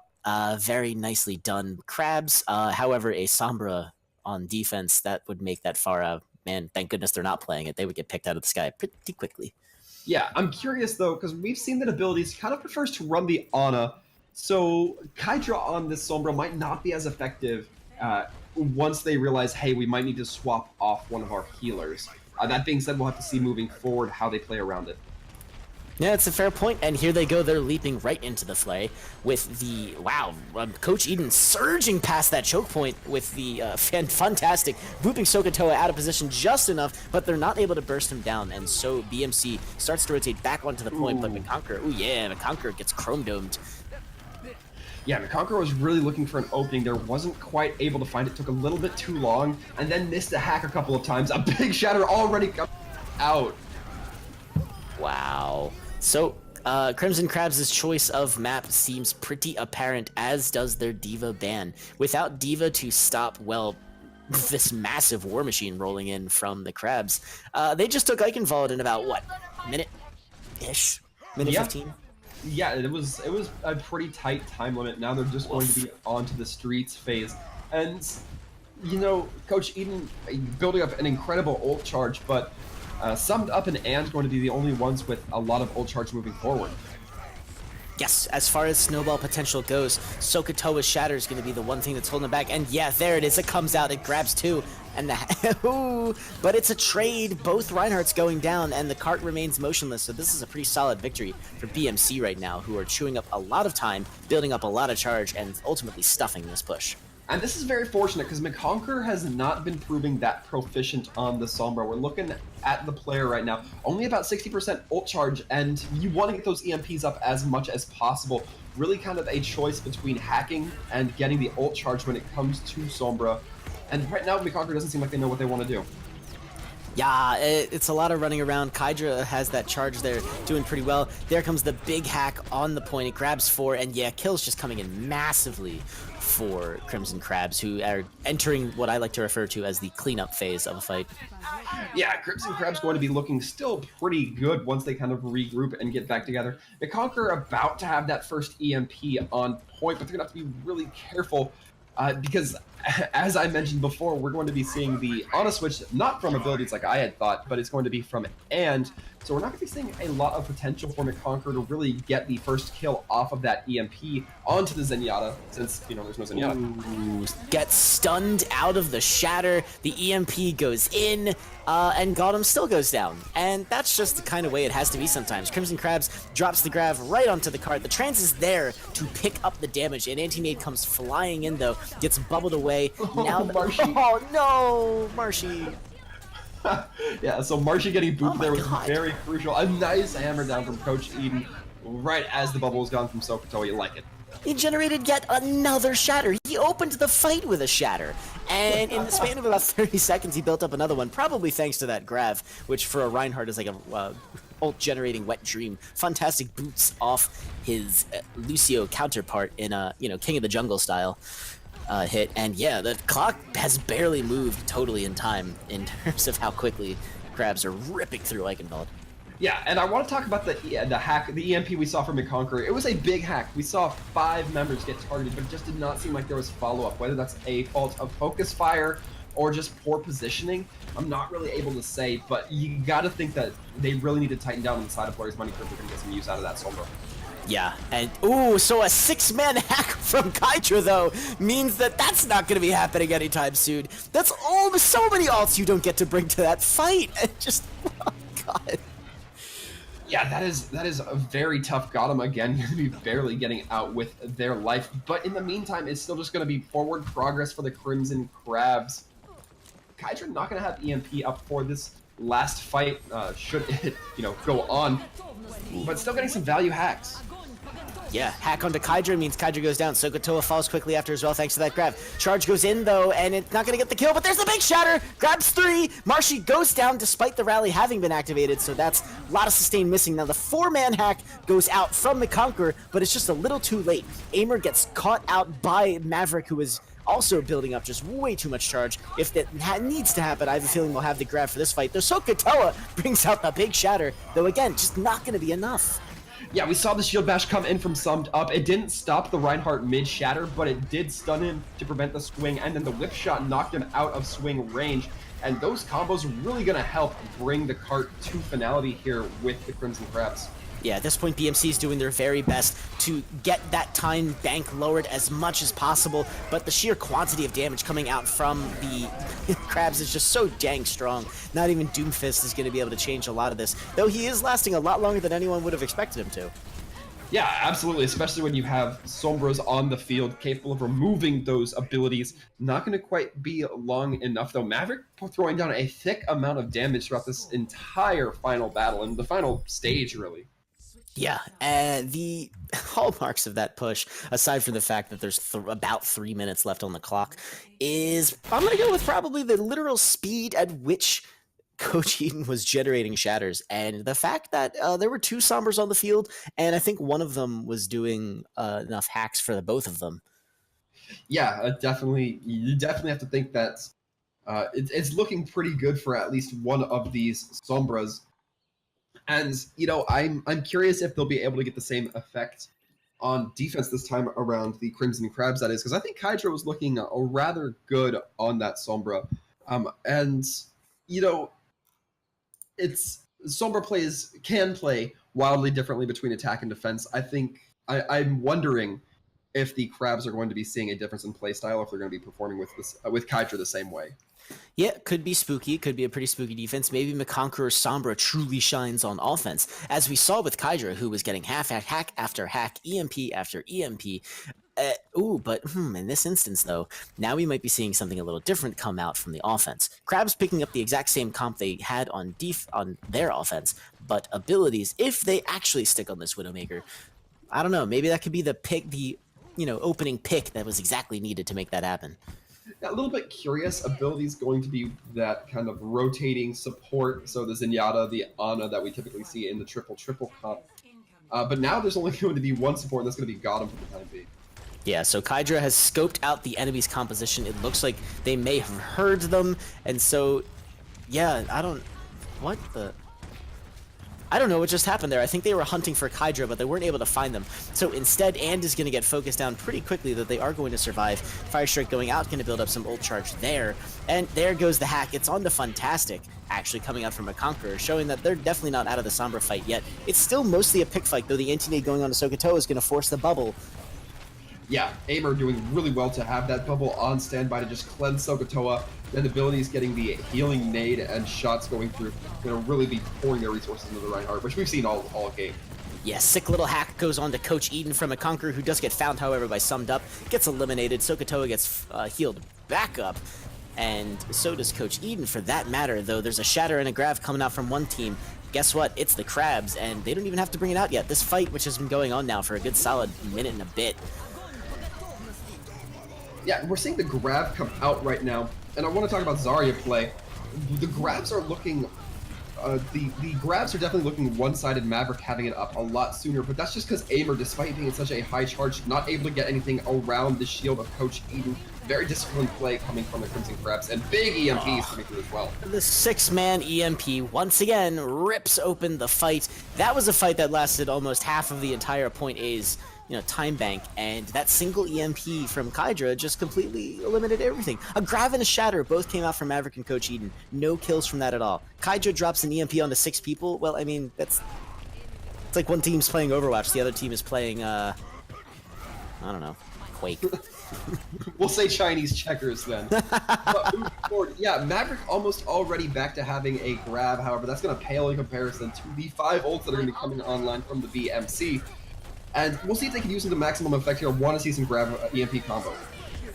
Very nicely done, Crabs. However, a Sombra on defense, that would make that Pharah, man, thank goodness they're not playing it. They would get picked out of the sky pretty quickly. Yeah, I'm curious, though, because we've seen that abilities kind of prefers to run the Ana. So Kydra on this Sombra might not be as effective once they realize, hey, we might need to swap off one of our healers. That being said, we'll have to see moving forward how they play around it. Yeah, it's a fair point, and here they go. They're leaping right into the fray with the, wow, Coach Eden surging past that choke point with the fantastic booping Sokotoa out of position just enough, but they're not able to burst him down, and so BMC starts to rotate back onto the point, but McConquer, ooh yeah, McConquer gets chrome-domed. Yeah, McConquer was really looking for an opening there, wasn't quite able to find it, took a little bit too long, and then missed a hack a couple of times. A big shatter already out. Wow. So, Crimson Crabs' choice of map seems pretty apparent, as does their Diva ban. Without Diva to stop, well, this massive war machine rolling in from the Crabs. They just took Eichenwald in about, what, minute-ish? Minute Yeah. 15? Yeah, it was a pretty tight time limit. Now they're just going to be onto the streets phase. And, you know, Coach Eden building up an incredible ult charge, but Summed Up and going to be the only ones with a lot of ult charge moving forward. Yes, as far as snowball potential goes, Sokotoa's Shatter is going to be the one thing that's holding it back. And yeah, there it is. It comes out. It grabs two. And ooh, but it's a trade. Both Reinhardts going down, and the cart remains motionless. So this is a pretty solid victory for BMC right now, who are chewing up a lot of time, building up a lot of charge, and ultimately stuffing this push. And this is very fortunate because McConker has not been proving that proficient on the Sombra. We're looking at the player right now, only about 60% ult charge, and you want to get those EMPs up as much as possible. Really kind of a choice between hacking and getting the ult charge when it comes to Sombra. And right now, McConker doesn't seem like they know what they want to do. Yeah, it's a lot of running around. Kydra has that charge there, doing pretty well. There comes the big hack on the point. It grabs 4, and yeah, kills just coming in massively for Crimson Crabs, who are entering what I like to refer to as the cleanup phase of a fight. Yeah, Crimson Crab's going to be looking still pretty good once they kind of regroup and get back together. McConker about to have that first EMP on point, but they're going to have to be really careful because, as I mentioned before, we're going to be seeing the Honor Switch, not from abilities like I had thought, but it's going to be from And. So we're not going to be seeing a lot of potential for McConker to really get the first kill off of that EMP onto the Zenyatta, since, you know, there's no Zenyatta. Ooh, gets stunned out of the Shatter. The EMP goes in, and Gotham still goes down. And that's just the kind of way it has to be sometimes. Crimson Crabs drops the grav right onto the cart. The trans is there to pick up the damage, and Anti-Nade comes flying in, though, gets bubbled away. Now Marshy. Oh, no, Marshy. Yeah, so Marshy getting booped there was God. very crucial. A nice hammer down from Coach Eden right as the bubble was gone from Sokotoa. You like it. He generated yet another Shatter. He opened the fight with a Shatter. And in the span of about 30 seconds, he built up another one, probably thanks to that grav, which for a Reinhardt is like a ult-generating wet dream. Fantastic boots off his Lucio counterpart in a, King of the Jungle style hit. And yeah, the clock has barely moved totally in time in terms of how quickly Crabs are ripping through Eichenwald. Yeah, and I want to talk about the hack, the EMP we saw from McConker. It was a big hack. We saw 5 members get targeted, but it just did not seem like there was follow-up. Whether that's a fault of focus fire or just poor positioning, I'm not really able to say, but you got to think that they really need to tighten down on the side of Blurry's money curve. They're going to get some use out of that Sombra. Yeah, and ooh, so a 6-man hack from Kydra, though, means that that's not going to be happening anytime soon. That's so many ults you don't get to bring to that fight. And just, oh god. Yeah, that is a very tough. Gotham again, going to be barely getting out with their life. But in the meantime, it's still just going to be forward progress for the Crimson Crabs. Kydra not going to have EMP up for this last fight, should it, go on. But still getting some value hacks. Yeah, hack onto Kydra means Kydra goes down. Sokotoa falls quickly after as well, thanks to that grab. Charge goes in, though, and it's not going to get the kill, but there's the big Shatter! Grabs 3! Marshy goes down despite the rally having been activated, so that's a lot of sustain missing. Now, the 4-man hack goes out from McConker, but it's just a little too late. Aimer gets caught out by Maverick, who is also building up just way too much charge. If that needs to happen, I have a feeling we'll have the grab for this fight. The Sokotoa brings out the big Shatter, though again, just not going to be enough. Yeah, we saw the shield bash come in from Summed Up. It didn't stop the Reinhardt mid-shatter, but it did stun him to prevent the swing, and then the whip shot knocked him out of swing range. And those combos are really going to help bring the cart to finality here with the Crimson Crabs. Yeah, at this point, BMC is doing their very best to get that time bank lowered as much as possible, but the sheer quantity of damage coming out from the Crabs is just so dang strong. Not even Doomfist is going to be able to change a lot of this, though he is lasting a lot longer than anyone would have expected him to. Yeah, absolutely, especially when you have Sombras on the field capable of removing those abilities. Not going to quite be long enough, though. Maverick throwing down a thick amount of damage throughout this entire final battle, and the final stage, really. Yeah, the hallmarks of that push, aside from the fact that there's about 3 minutes left on the clock, is I'm going to go with probably the literal speed at which Coach Eden was generating shatters, and the fact that there were 2 Sombras on the field, and I think one of them was doing enough hacks for the both of them. Yeah, definitely. You definitely have to think that It's looking pretty good for at least one of these Sombras. And, you know, I'm curious if they'll be able to get the same effect on defense this time around, the Crimson Crabs, that is, because I think Hydra was looking rather good on that Sombra. And, you know, it's Sombra can play wildly differently between attack and defense. I think I'm wondering if the Crabs are going to be seeing a difference in play style, if they're going to be performing with Hydra the same way. Yeah, could be spooky. Could be a pretty spooky defense. Maybe McConqueror's Sombra truly shines on offense, as we saw with Kydra, who was getting hack after hack, EMP after EMP. But in this instance, though, now we might be seeing something a little different come out from the offense. Crabs picking up the exact same comp they had on their offense, but abilities, if they actually stick on this Widowmaker, I don't know, maybe that could be the opening pick that was exactly needed to make that happen. A little bit curious. Abilities going to be that kind of rotating support. So the Zenyatta, the Ana that we typically see in the triple comp. But now there's only going to be one support, and that's going to be Gotham for the time being. Yeah, so Kydra has scoped out the enemy's composition. It looks like they may have heard them, and so, yeah, I don't know what just happened there. I think they were hunting for Kydra, but they weren't able to find them. So instead, And is going to get focused down pretty quickly, that they are going to survive. Fire Strike going out, going to build up some ult charge there. And there goes the hack. It's on to Fantastic, actually coming out from a Conqueror, showing that they're definitely not out of the Sombra fight yet. It's still mostly a pick fight, though the anti-nade going on to Sokotoa is going to force the bubble. Yeah, Aimer doing really well to have that bubble on standby to just cleanse Sokotoa. Then abilities getting the healing nade and shots going through. Going to really be pouring their resources into the Reinhardt, which we've seen all game. Yeah, sick little hack goes on to Coach Eden from a Conqueror, who does get found, however, by Summed Up. Gets eliminated. Sokotoa gets healed back up. And so does Coach Eden, for that matter, though. There's a Shatter and a Grav coming out from one team. Guess what? It's the Crabs, and they don't even have to bring it out yet. This fight, which has been going on now for a good solid minute and a bit. Yeah, we're seeing the Grav come out right now, and I want to talk about Zarya play. The Gravs are looking, the Gravs are definitely looking one-sided, Maverick having it up a lot sooner, but that's just because Aimer, despite being in such a high charge, not able to get anything around the shield of Coach Eden. Very disciplined play coming from the Crimson Crabs, and big EMPs coming through as well. The 6-man EMP once again rips open the fight. That was a fight that lasted almost half of the entire Point A's time bank, and that single EMP from Kydra just completely eliminated everything. A Grav and a Shatter both came out from Maverick and Coach Eden. No kills from that at all. Kydra drops an EMP onto 6 people. Well, I mean, it's like one team's playing Overwatch, the other team is playing, I don't know, Quake. We'll say Chinese checkers then. But moving forward, yeah, Maverick almost already back to having a Grav. However, that's going to pale in comparison to the 5 ults that are going to be coming online from the BMC. And we'll see if they can use them to maximum effect here. I want to see some Grav EMP combo.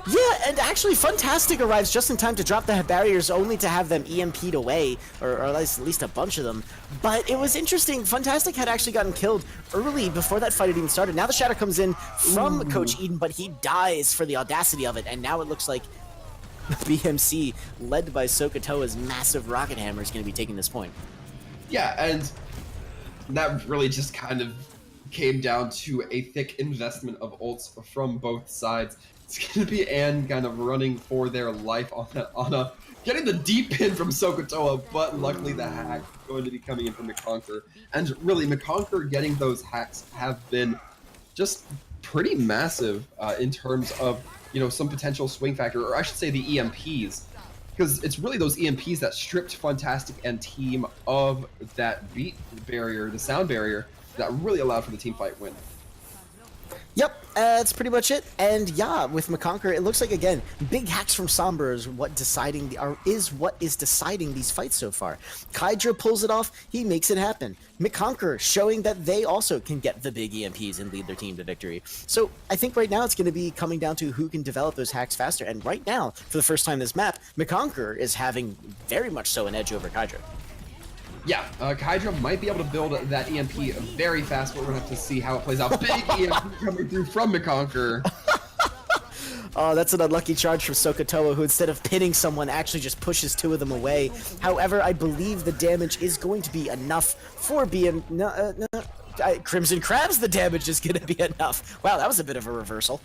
Yeah, and actually Fantastic arrives just in time to drop the barriers, only to have them EMP'd away, or at least a bunch of them. But it was interesting. Fantastic had actually gotten killed early before that fight had even started. Now the Shatter comes in from Coach Eden, but he dies for the audacity of it, and now it looks like BMC, led by Sokotoa's massive rocket hammer, is going to be taking this point. Yeah, and that really just kind of came down to a thick investment of ults from both sides. It's going to be Ann kind of running for their life on that Ana, getting the deep pin from Sokotoa, but luckily the hack going to be coming in from McConqueror. And really, McConqueror getting those hacks have been just pretty massive in terms of, some potential swing factor, or I should say the EMPs. Because it's really those EMPs that stripped Fantastic and team of that beat barrier, the sound barrier, that really allowed for the team fight win. Yep, that's pretty much it. And yeah, with McConqueror, it looks like, again, big hacks from Sombra is what is deciding these fights so far. Kydra pulls it off, he makes it happen. McConqueror showing that they also can get the big EMPs and lead their team to victory. So I think right now it's going to be coming down to who can develop those hacks faster. And right now, for the first time this map, McConqueror is having very much so an edge over Kydra. Yeah, Kydra might be able to build that EMP very fast, but we're going to have to see how it plays out. Big EMP coming through from McConqueror. Oh, that's an unlucky charge from Sokotoa, who instead of pinning someone, actually just pushes 2 of them away. However, I believe the damage is going to be enough for Crimson Crabs. The damage is going to be enough. Wow, that was a bit of a reversal.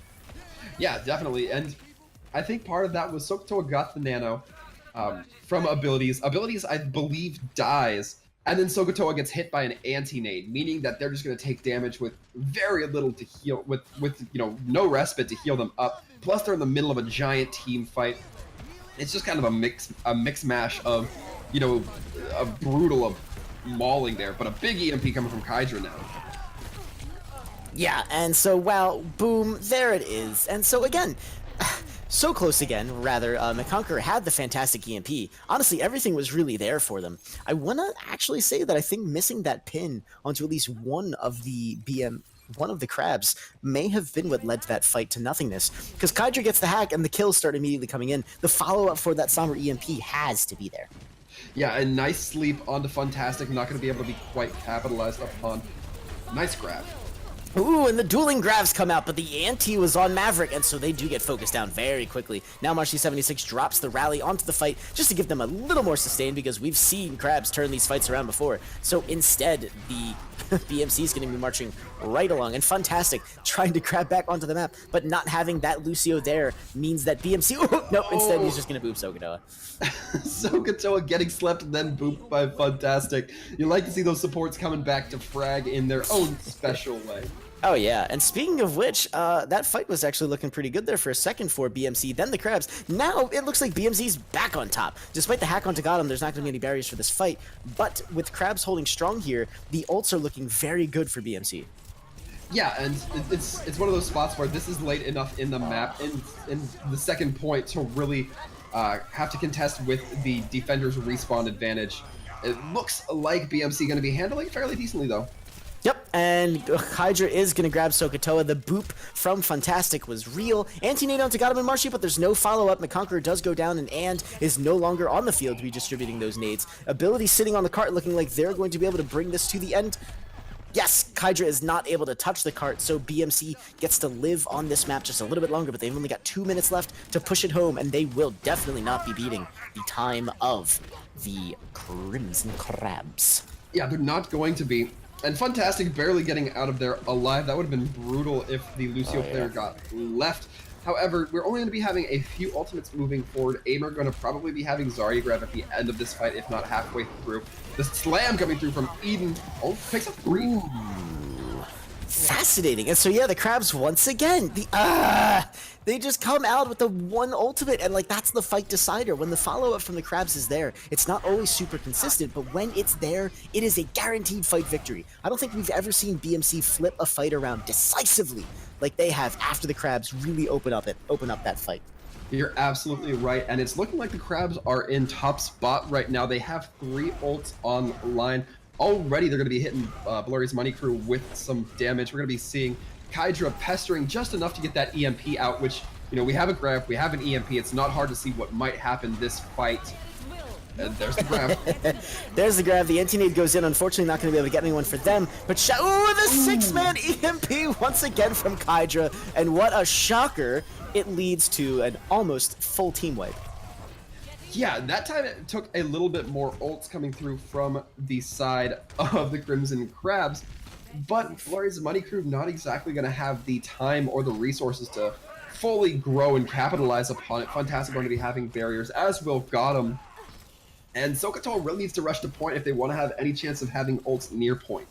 Yeah, definitely. And I think part of that was Sokotoa got the nano. from abilities. Abilities, I believe, dies, and then Sokotoa gets hit by an anti-nade, meaning that they're just going to take damage with very little to heal, with no respite to heal them up. Plus, they're in the middle of a giant team fight. It's just kind of a mix mash of, a brutal of mauling there, but a big EMP coming from Kydra now. Yeah, and so, wow, boom, there it is. And so, again, so close again, rather, McConquer had the fantastic EMP. Honestly, everything was really there for them. I want to actually say that I think missing that pin onto at least one of the crabs may have been what led to that fight to nothingness. Because Kydra gets the hack and the kills start immediately coming in. The follow-up for that Somber EMP has to be there. Yeah, a nice sleep onto Fantastic, not going to be able to be quite capitalized upon. Nice grab. Ooh, and the dueling grabs come out, but the ante was on Maverick, and so they do get focused down very quickly. Now Marshy76 drops the rally onto the fight just to give them a little more sustain, because we've seen crabs turn these fights around before. So instead, the BMC is going to be marching right along, and Fantastic trying to grab back onto the map, but not having that Lucio there means that BMC, instead he's just going to boop Sokotoa. Sokotoa getting slept and then booped by Fantastic. You like to see those supports coming back to frag in their own special way. Oh yeah, and speaking of which, that fight was actually looking pretty good there for a second for BMC, then the crabs. Now it looks like BMC's back on top. Despite the hack onto Gotham, there's not going to be any barriers for this fight, but with crabs holding strong here, the ults are looking very good for BMC. Yeah, and it's one of those spots where this is late enough in the map, in the second point, to really have to contest with the defender's respawn advantage. It looks like BMC going to be handling it fairly decently, though. Yep, and Hydra is going to grab Sokotoa. The boop from Fantastic was real. Anti-nade onto Gotham and Marshy, but there's no follow-up. McConqueror does go down, and is no longer on the field to be distributing those nades. Ability sitting on the cart looking like they're going to be able to bring this to the end. Yes, Kydra is not able to touch the cart, so BMC gets to live on this map just a little bit longer, but they've only got 2 minutes left to push it home, and they will definitely not be beating the time of the Crimson Crabs. Yeah, they're not going to be. And Fantastic barely getting out of there alive. That would have been brutal if the Lucio player got left. However, we're only going to be having a few ultimates moving forward. Aim are going to probably be having Zarya grab at the end of this fight, if not halfway through. The slam coming through from Eden. Oh, picks up 3. Ooh, fascinating. And so yeah, the crabs once again, they just come out with the one ultimate, and like that's the fight decider. When the follow-up from the crabs is there, it's not always super consistent, but when it's there, it is a guaranteed fight victory. I don't think we've ever seen BMC flip a fight around decisively like they have after the crabs really open up that fight. You're absolutely right, and it's looking like the crabs are in top spot right now. They have 3 ults online. Already they're going to be hitting Blurry's Money Crew with some damage. We're going to be seeing Kydra pestering just enough to get that EMP out, which, we have a grab, we have an EMP. It's not hard to see what might happen this fight. And there's the grab. There's the grab. The anti-nade goes in. Unfortunately, not going to be able to get anyone for them. But ooh, the 6-man EMP once again from Kydra. And what a shocker. It leads to an almost full team wipe. Yeah, that time it took a little bit more ults coming through from the side of the Crimson Crabs, but Blurry's Money Crew not exactly going to have the time or the resources to fully grow and capitalize upon it. Fantastic going to be having barriers, as will Gotham, and Sokotoa really needs to rush to point if they want to have any chance of having ults near point.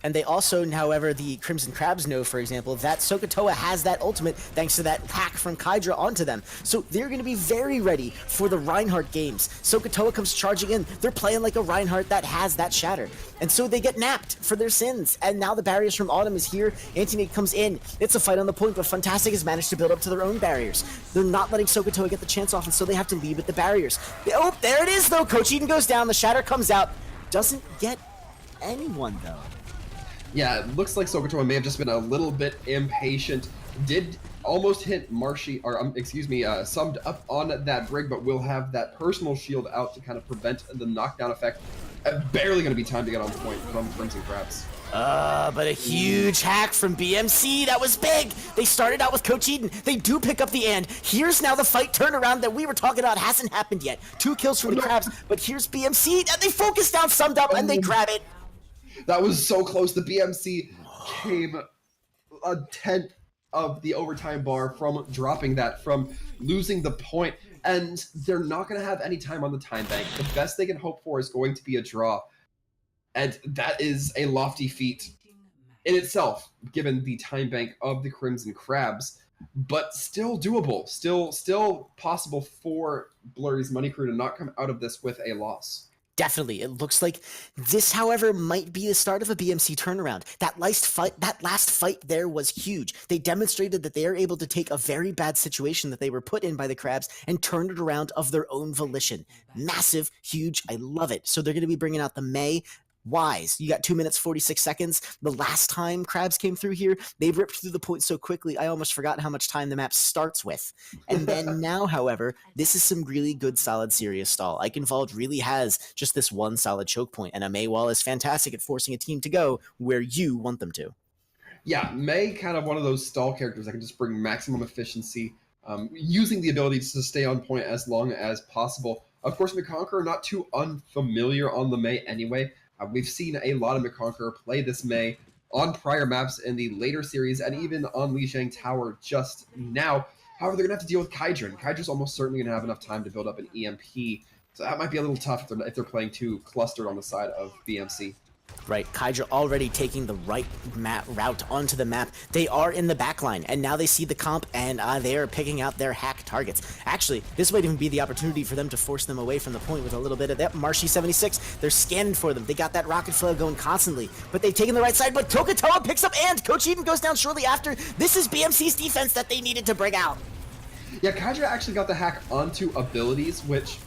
And they also, however, the Crimson Crabs know, for example, that Sokotoa has that ultimate thanks to that hack from Kydra onto them. So they're going to be very ready for the Reinhardt games. Sokotoa comes charging in. They're playing like a Reinhardt that has that shatter. And so they get napped for their sins. And now the barriers from Autumn is here. Anti-nade comes in. It's a fight on the point, but Fantastic has managed to build up to their own barriers. They're not letting Sokotoa get the chance off, and so they have to leave with the barriers. Oh, there it is, though. Coach Eden goes down. The shatter comes out. Doesn't get anyone, though. Yeah, it looks like Sokotoa may have just been a little bit impatient. Did almost hit Marshy, or summed up on that Brig, but will have that personal shield out to kind of prevent the knockdown effect. Barely going to be time to get on point from Crimson Crabs. But a huge hack from BMC. That was big. They started out with Coach Eden. They do pick up the and. Here's now the fight turnaround that we were talking about. Hasn't happened yet. 2 kills from the Crabs, but here's BMC. And they focus down, summed up, and they grab it. That was so close. The BMC came a tenth of the overtime bar from dropping that, from losing the point. and they're not going to have any time on the time bank. The best they can hope for is going to be a draw, and that is a lofty feat in itself, given the time bank of the Crimson Crabs, but still doable, still possible for Blurry's Money Crew to not come out of this with a loss. Definitely. It looks like this, however, might be the start of a BMC turnaround. That last fight there was huge. They demonstrated that they are able to take a very bad situation that they were put in by the Crabs and turn it around of their own volition. Massive, huge. I love it. So they're going to be bringing out the May. Wise. You got 2 minutes, 46 seconds. The last time Crabs came through here, they ripped through the point so quickly, I almost forgot how much time the map starts with. And then now, however, this is some really good, solid, serious stall. Eichenwald really has just this one solid choke point, and a May wall is fantastic at forcing a team to go where you want them to. Yeah, May kind of one of those stall characters that can just bring maximum efficiency, using the ability to stay on point as long as possible. Of course, McConqueror not too unfamiliar on the May anyway. We've seen a lot of McConqueror play this May on prior maps in the later series and even on Lijiang Tower just now. However, they're going to have to deal with Kydra, and Kydra's almost certainly going to have enough time to build up an EMP. So that might be a little tough if they're playing too clustered on the side of BMC. Right, Kydra already taking the right route onto the map. They are in the backline, and now they see the comp, and they are picking out their hack targets. Actually, this might even be the opportunity for them to force them away from the point with a little bit of that. Marshy 76, they're scanning for them. They got that rocket flail going constantly, but they've taken the right side, but Tokatoa picks up, and Coach Eden goes down shortly after. This is BMC's defense that they needed to bring out. Yeah, Kydra actually got the hack onto abilities, which,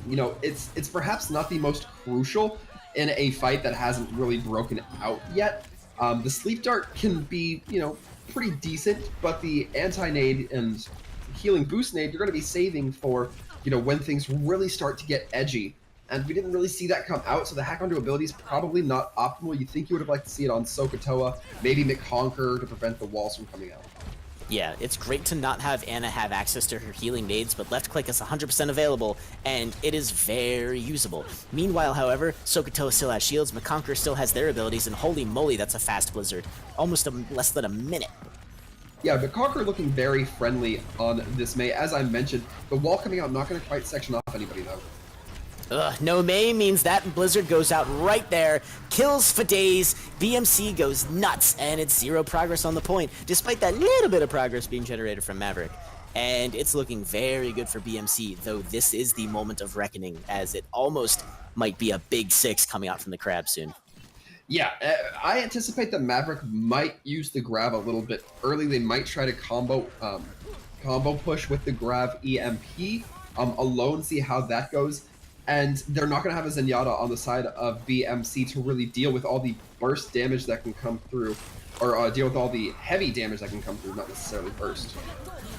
you know, it's perhaps not the most crucial in a fight that hasn't really broken out yet. The sleep dart can be, you know, pretty decent, but the anti-nade and healing boost nade you're going to be saving for, you know, when things really start to get edgy. And we didn't really see that come out, so the hack onto ability is probably not optimal. You'd think you would have liked to see it on Sokotoa, maybe McConqueror to prevent the walls from coming out. Yeah, it's great to not have Anna have access to her healing nades, but left click is 100% available, and it is very usable. Meanwhile, however, Sokotoa still has shields, McConqueror still has their abilities, and holy moly, that's a fast blizzard. Almost less than a minute. Yeah, McConqueror looking very friendly on this May. As I mentioned, the wall coming out not going to quite section off anybody, though. No May means that blizzard goes out right there, kills for days, BMC goes nuts, and it's 0 progress on the point, despite that little bit of progress being generated from Maverick. And it's looking very good for BMC, though this is the moment of reckoning, as it almost might be a big 6 coming out from the Crab soon. Yeah, I anticipate that Maverick might use the grab a little bit early. They might try to combo push with the grab EMP alone, see how that goes. And they're not going to have a Zenyatta on the side of BMC to really deal with all the burst damage that can come through, or deal with all the heavy damage that can come through, not necessarily burst.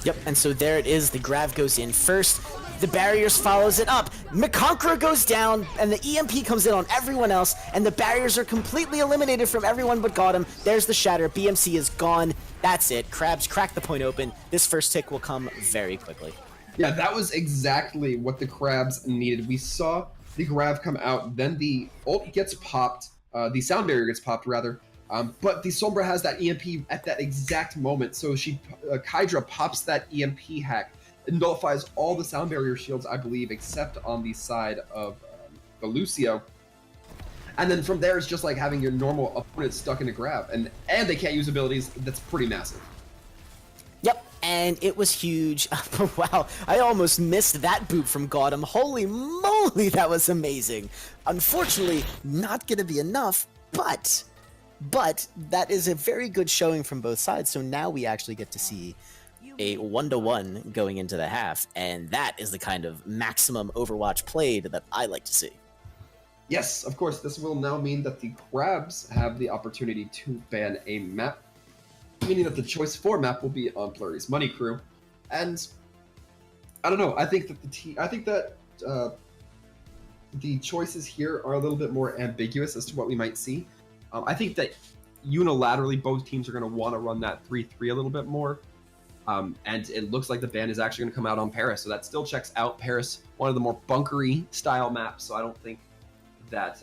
Yep, and so there it is. The grab goes in first. The barriers follows it up. McConqueror goes down, and the EMP comes in on everyone else, and the barriers are completely eliminated from everyone but Gotham. There's the shatter. BMC is gone. That's it. Crabs crack the point open. This first tick will come very quickly. Yeah, that was exactly what the Crabs needed. We saw the grab come out, then the ult gets popped, the sound barrier gets popped rather, but the Sombra has that EMP at that exact moment, so Kydra pops that EMP hack. It nullifies all the sound barrier shields, I believe, except on the side of the Lucio. And then from there, it's just like having your normal opponent stuck in a grab, and they can't use abilities. That's pretty massive. Yep, and it was huge. Wow, I almost missed that boot from Gotham. Holy moly, that was amazing. Unfortunately, not going to be enough, but that is a very good showing from both sides. So now we actually get to see a 1-to-1 going into the half, and that is the kind of maximum Overwatch played that I like to see. Yes, of course, this will now mean that the Crabs have the opportunity to ban a map, meaning that the choice 4 map will be on Blurry's Money Crew. And I don't know, I think that the choices here are a little bit more ambiguous as to what we might see. I think that unilaterally both teams are going to want to run that 3-3 a little bit more. And it looks like the ban is actually going to come out on Paris, so that still checks out. Paris, one of the more bunkery style maps, so I don't think that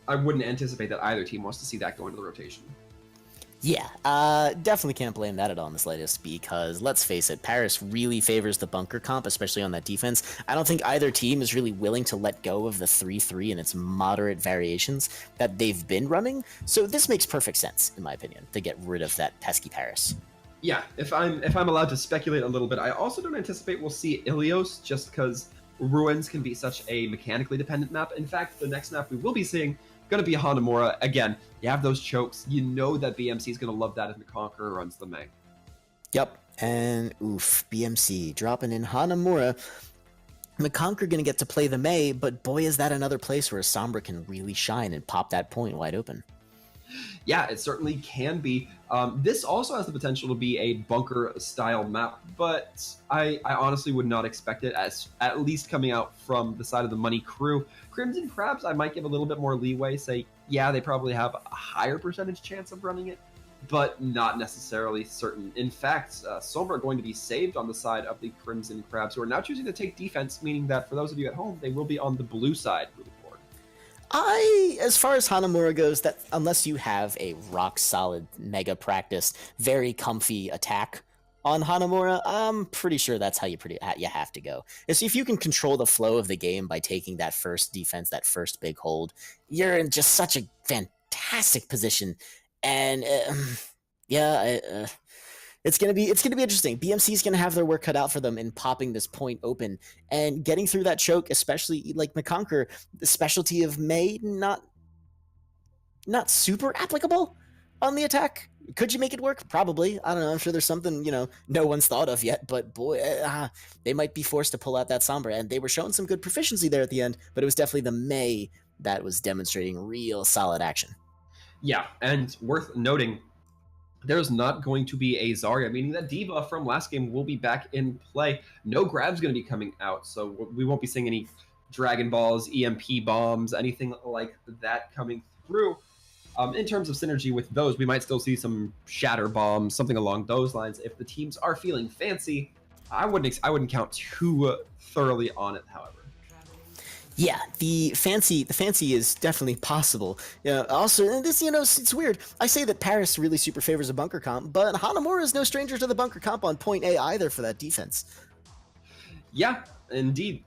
I wouldn't anticipate that either team wants to see that go into the rotation. Yeah, definitely can't blame that at all in the slightest because let's face it, Paris really favors the bunker comp, especially on that defense. I don't think either team is really willing to let go of the 3-3 and its moderate variations that they've been running. So this makes perfect sense, in my opinion, to get rid of that pesky Paris. Yeah, if I'm allowed to speculate a little bit, I also don't anticipate we'll see Ilios just because Ruins can be such a mechanically dependent map. In fact, the next map we will be seeing going to be Hanamura. Again, you have those chokes. You know that BMC is going to love that if the Conqueror runs the May. Yep, and oof, BMC dropping in Hanamura. McConker going to get to play the May, but boy, is that another place where a Sombra can really shine and pop that point wide open. Yeah, it certainly can be. This also has the potential to be a bunker-style map, but I honestly would not expect it, as at least coming out from the side of the Money crew. Crimson Crabs, I might give a little bit more leeway, say, yeah, they probably have a higher percentage chance of running it, but not necessarily certain. In fact, Sombra are going to be saved on the side of the Crimson Crabs, who are now choosing to take defense, meaning that for those of you at home, they will be on the blue side moving forward. As far as Hanamura goes, that unless you have a rock solid, mega practiced, very comfy attack on Hanamura, I'm pretty sure that's how you have to go. So if you can control the flow of the game by taking that first defense, that first big hold, you're in just such a fantastic position. And it's gonna be interesting. BMC is gonna have their work cut out for them in popping this point open and getting through that choke, especially like McConker. The specialty of May not super applicable on the attack. Could you make it work? Probably. I don't know. I'm sure there's something no one's thought of yet. But boy, they might be forced to pull out that Sombra, and they were showing some good proficiency there at the end. But it was definitely the May that was demonstrating real solid action. Yeah, and worth noting, there's not going to be a Zarya, meaning that Diva from last game will be back in play. No Grab's going to be coming out, so we won't be seeing any Dragon Balls, EMP bombs, anything like that coming through. In terms of synergy with those, we might still see some Shatter Bombs, something along those lines. If the teams are feeling fancy, I wouldn't count too thoroughly on it, however. Yeah, the fancy is definitely possible. Also, this, it's weird. I say that Paris really super favors a bunker comp, but Hanamura is no stranger to the bunker comp on point A either for that defense. Yeah, indeed.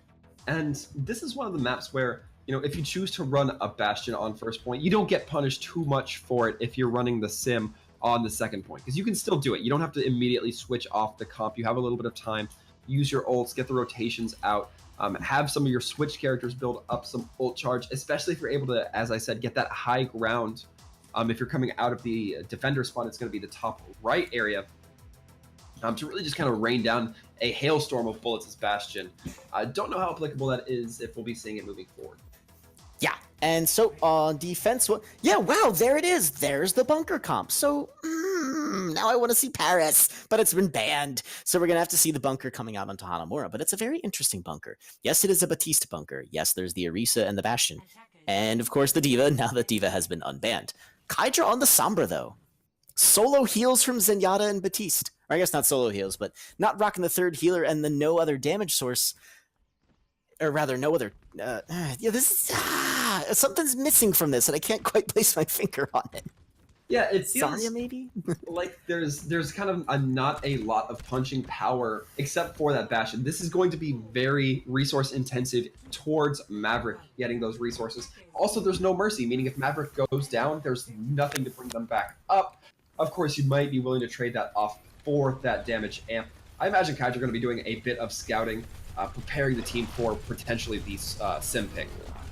And this is one of the maps where, if you choose to run a Bastion on first point, you don't get punished too much for it if you're running the Sim on the second point, because you can still do it. You don't have to immediately switch off the comp. You have a little bit of time. Use your ults, get the rotations out. Have some of your switch characters build up some ult charge, especially if you're able to, as I said, get that high ground. If you're coming out of the defender spawn, it's going to be the top right area to really just kind of rain down a hailstorm of bullets as Bastion. I don't know how applicable that is if we'll be seeing it moving forward. Yeah, and so on defense, wow, there it is. There's the bunker comp. So now I want to see Paris, but it's been banned. So we're going to have to see the bunker coming out onto Hanamura, but it's a very interesting bunker. Yes, it is a Batiste bunker. Yes, there's the Orisa and the Bastion. And of course the Diva, now that Diva has been unbanned. Kydra on the Sombra, though. Solo heals from Zenyatta and Batiste. Or I guess not solo heals, but not rocking the third healer and the no other damage source. Or rather, no other... this is... something's missing from this, and I can't quite place my finger on it. Yeah, it feels Zarya, maybe? like there's kind of not a lot of punching power except for that Bastion. This is going to be very resource intensive towards Maverick getting those resources. Also, there's no mercy, meaning if Maverick goes down, there's nothing to bring them back up. Of course, you might be willing to trade that off for that damage amp. I imagine Kydra are going to be doing a bit of scouting, preparing the team for potentially these sim pick.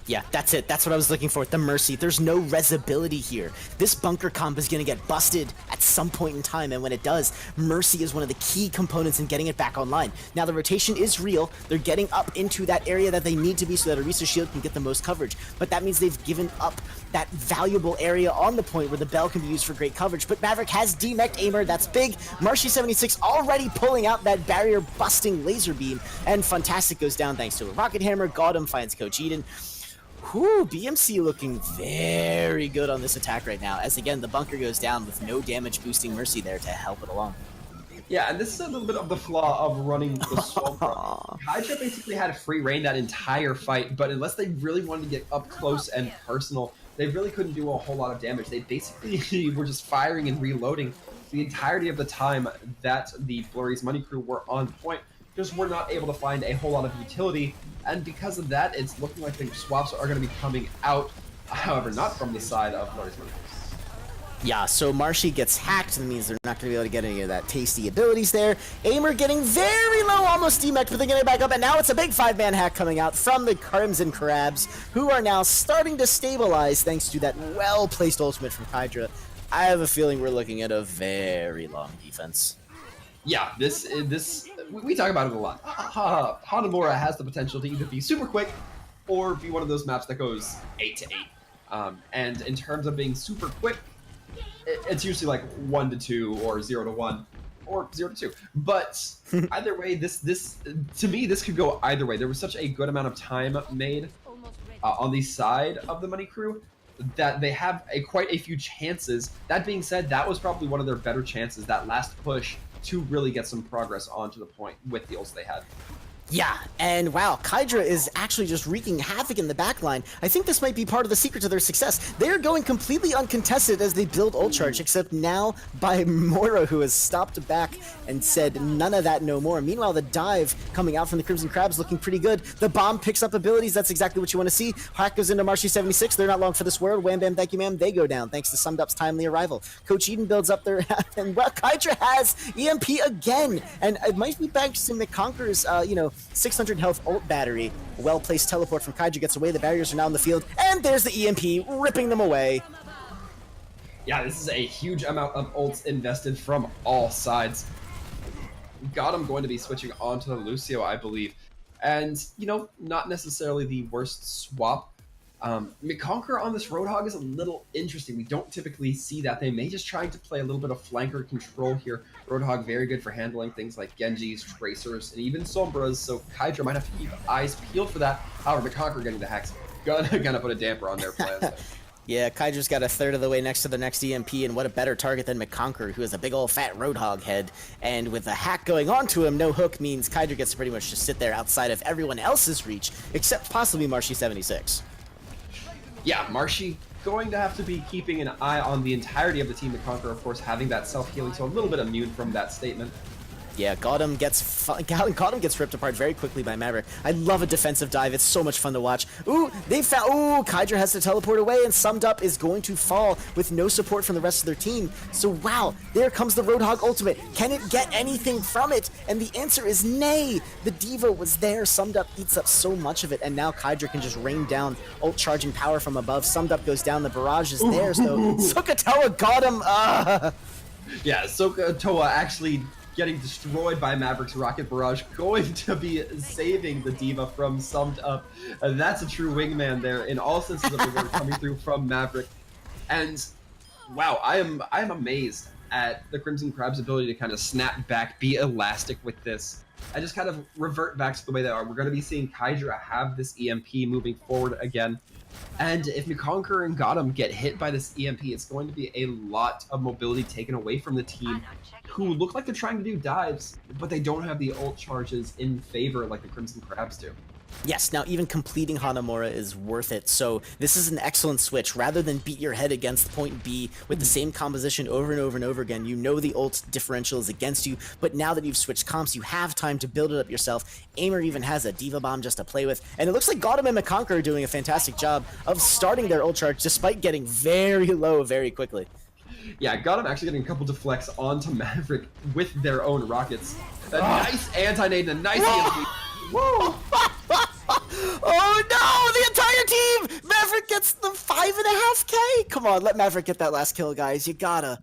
Yeah, that's it. That's what I was looking for. The Mercy. There's no resability here. This bunker comp is going to get busted at some point in time, and when it does, Mercy is one of the key components in getting it back online. Now, the rotation is real. They're getting up into that area that they need to be so that Orisa's shield can get the most coverage, but that means they've given up that valuable area on the point where the Bell can be used for great coverage, but Maverick has demeched Aimer. That's big. Marshy76 already pulling out that barrier-busting laser beam, and Fantastic goes down thanks to a rocket hammer. Gotham finds Coach Eden. Whew, BMC looking very good on this attack right now, as again, the bunker goes down with no damage boosting Mercy there to help it along. Yeah, and this is a little bit of the flaw of running the Sombra. Kydra basically had free reign that entire fight, but unless they really wanted to get up close and personal they really couldn't do a whole lot of damage. They basically were just firing and reloading the entirety of the time that the Blurry's money crew were on point. Just were not able to find a whole lot of utility, and because of that, it's looking like the swaps are going to be coming out, however, not from the side of Blurry's money crew. Yeah, so Marshy gets hacked, and means they're not going to be able to get any of that tasty abilities there. Aimer getting very low, almost demeched, but they're getting it back up, and now it's a big 5-man hack coming out from the Crimson Crabs, who are now starting to stabilize thanks to that well-placed ultimate from Hydra. I have a feeling we're looking at a very long defense. Yeah, we talk about it a lot. Hanamura has the potential to either be super quick or be one of those maps that goes 8 to 8. And in terms of being super quick, it's usually like 1 to 2 or 0 to 1 or 0 to 2. But either way, this to me, this could go either way. There was such a good amount of time made on the side of the money crew that they have quite a few chances. That being said, that was probably one of their better chances, that last push, to really get some progress onto the point with the ults they had. Yeah, and wow, Kydra is actually just wreaking havoc in the backline. I think this might be part of the secret to their success. They're going completely uncontested as they build ult charge, except now by Mora, who has stopped back and said none of that no more. Meanwhile, the dive coming out from the Crimson Crabs looking pretty good. The bomb picks up abilities. That's exactly what you want to see. Hack goes into Marshy 76. They're not long for this world. Wham bam, thank you ma'am. They go down thanks to Summed Up's timely arrival. Coach Eden builds up their and well, Kydra has EMP again, and it might be back to McConker's 600 health ult battery. Well-placed teleport from Kydra gets away. The barriers are now in the field, and there's the EMP ripping them away. Yeah, this is a huge amount of ults invested from all sides. Got him going to be switching on to the Lucio, I believe. And, not necessarily the worst swap. McConker on this Roadhog is a little interesting. We don't typically see that. They may just try to play a little bit of flanker control here. Roadhog very good for handling things like Genjis, Tracers, and even Sombras, so Kydra might have to keep eyes peeled for that. However, McConker getting the hacks gonna put a damper on their plans there. Yeah, Kydra's got a third of the way next to the next EMP, and what a better target than McConker, who has a big old fat Roadhog head. And with the hack going on to him, no hook means Kydra gets to pretty much just sit there outside of everyone else's reach, except possibly Marshy 76. Yeah, Marshy going to have to be keeping an eye on the entirety of the team. McConker, of course, having that self-healing, so a little bit immune from that statement. Yeah, Gotham gets ripped apart very quickly by Maverick. I love a defensive dive. It's so much fun to watch. Ooh, Kydra has to teleport away, and Summed Up is going to fall with no support from the rest of their team. So wow, there comes the Roadhog ultimate. Can it get anything from it? And the answer is nay. The Diva was there. Summed Up eats up so much of it, and now Kydra can just rain down ult charging power from above. Summed Up goes down. The barrage is there. So Sokatoa got him. Yeah, Sokatoa actually getting destroyed by Maverick's rocket barrage, going to be saving the Diva from Summed Up. That's a true wingman there in all senses of the word coming through from Maverick. And wow, I am amazed at the Crimson Crab's ability to kind of snap back, be elastic with this, and just kind of revert back to the way they are. We're going to be seeing Kydra have this EMP moving forward again. And if McConker and Gotham get hit by this EMP, it's going to be a lot of mobility taken away from the team, who look like they're trying to do dives, but they don't have the ult charges in favor like the Crimson Crabs do. Yes, now even completing Hanamura is worth it, so this is an excellent switch. Rather than beat your head against point B with the same composition over and over and over again, you know the ult differential is against you, but now that you've switched comps, you have time to build it up yourself. Aimer even has a Diva Bomb just to play with, and it looks like Gotham and McConker are doing a fantastic job of starting their ult charge despite getting very low very quickly. Yeah, Gotham actually getting a couple deflects onto Maverick with their own rockets. A nice anti-nade and a nice EMP. Whoa! Oh no! The entire team! Maverick gets the 5.5K! Come on, let Maverick get that last kill, guys. You gotta.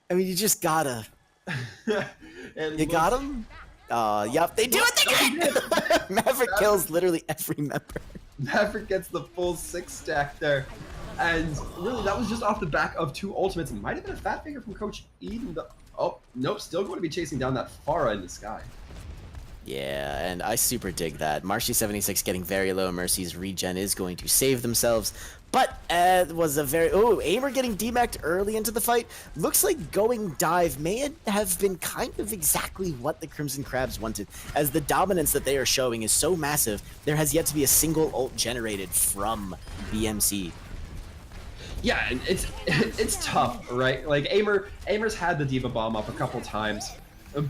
I mean, you just gotta. You got him? Yep, they do it! They get Maverick kills literally every member. Maverick gets the full 6-stack there. And really, that was just off the back of 2 ultimates. It might have been a fat finger from Coach Eden. Oh, nope, still going to be chasing down that Pharah in the sky. Yeah, and I super dig that. Marshy 76 getting very low. Mercy's regen is going to save themselves. But it was a very... Oh, Aimer getting demeched early into the fight. Looks like going dive may have been kind of exactly what the Crimson Crabs wanted, as the dominance that they are showing is so massive, there has yet to be a single ult generated from BMC. Yeah, and it's tough, right? Like Aimer's had the Diva Bomb up a couple times,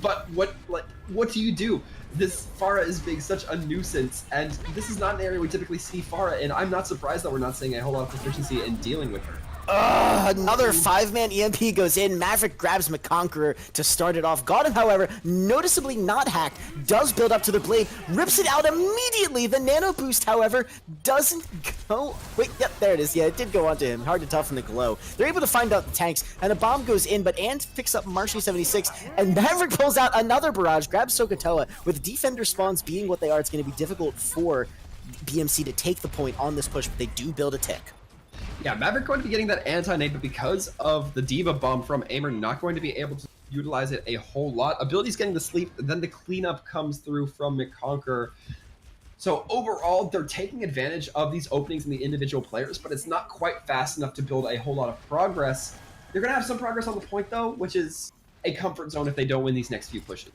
but what do you do? This Pharah is being such a nuisance, and this is not an area we typically see Pharah in. I'm not surprised that we're not seeing a whole lot of proficiency in dealing with her. Another 5-man EMP goes in. Maverick grabs McConqueror to start it off. Got him, however, noticeably not hacked. Does build up to the blade. Rips it out immediately. The nano boost, however, doesn't go. Wait, yep, there it is. Yeah, it did go onto him. Hard to tell from the glow. They're able to find out the tanks, and a bomb goes in, but Ant picks up Marshy 76, and Maverick pulls out another barrage, grabs Sokotoa. With defender spawns being what they are, it's going to be difficult for BMC to take the point on this push, but they do build a tick. Yeah, Maverick going to be getting that anti-nade, but because of the Diva Bomb from Aimer, not going to be able to utilize it a whole lot. Ability's getting the sleep, then the cleanup comes through from McConqueror. So overall, they're taking advantage of these openings in the individual players, but it's not quite fast enough to build a whole lot of progress. They're going to have some progress on the point, though, which is a comfort zone if they don't win these next few pushes.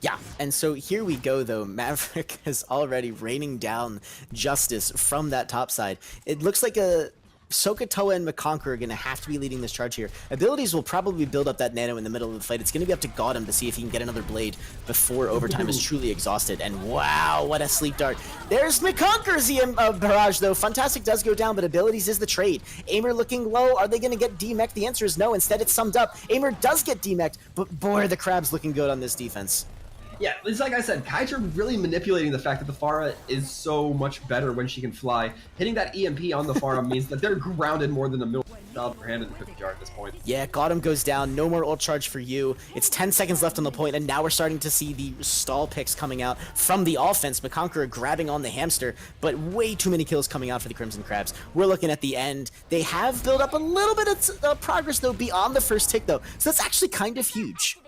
Yeah, and so here we go, though. Maverick is already raining down justice from that top side. It looks like Sokotoa and McConqueror are going to have to be leading this charge here. Abilities will probably build up that nano in the middle of the fight. It's going to be up to Gotham to see if he can get another blade before overtime is truly exhausted. And wow, what a sleep dart. There's McConqueror's barrage, though. Fantastic does go down, but abilities is the trade. Aimer looking low. Are they going to get demeched? The answer is no. Instead, it's summed up. Aimer does get demeched, but boy, are the crabs looking good on this defense. Yeah, it's like I said, Kaija really manipulating the fact that the Pharah is so much better when she can fly. Hitting that EMP on the Pharah means that they're grounded more than a million per hand in the cookie jar at this point. Yeah, Gotham goes down. No more ult charge for you. It's 10 seconds left on the point, and now we're starting to see the stall picks coming out from the offense. McConqueror grabbing on the hamster, but way too many kills coming out for the Crimson Crabs. We're looking at the end. They have built up a little bit of progress, though, beyond the first tick, though. So that's actually kind of huge.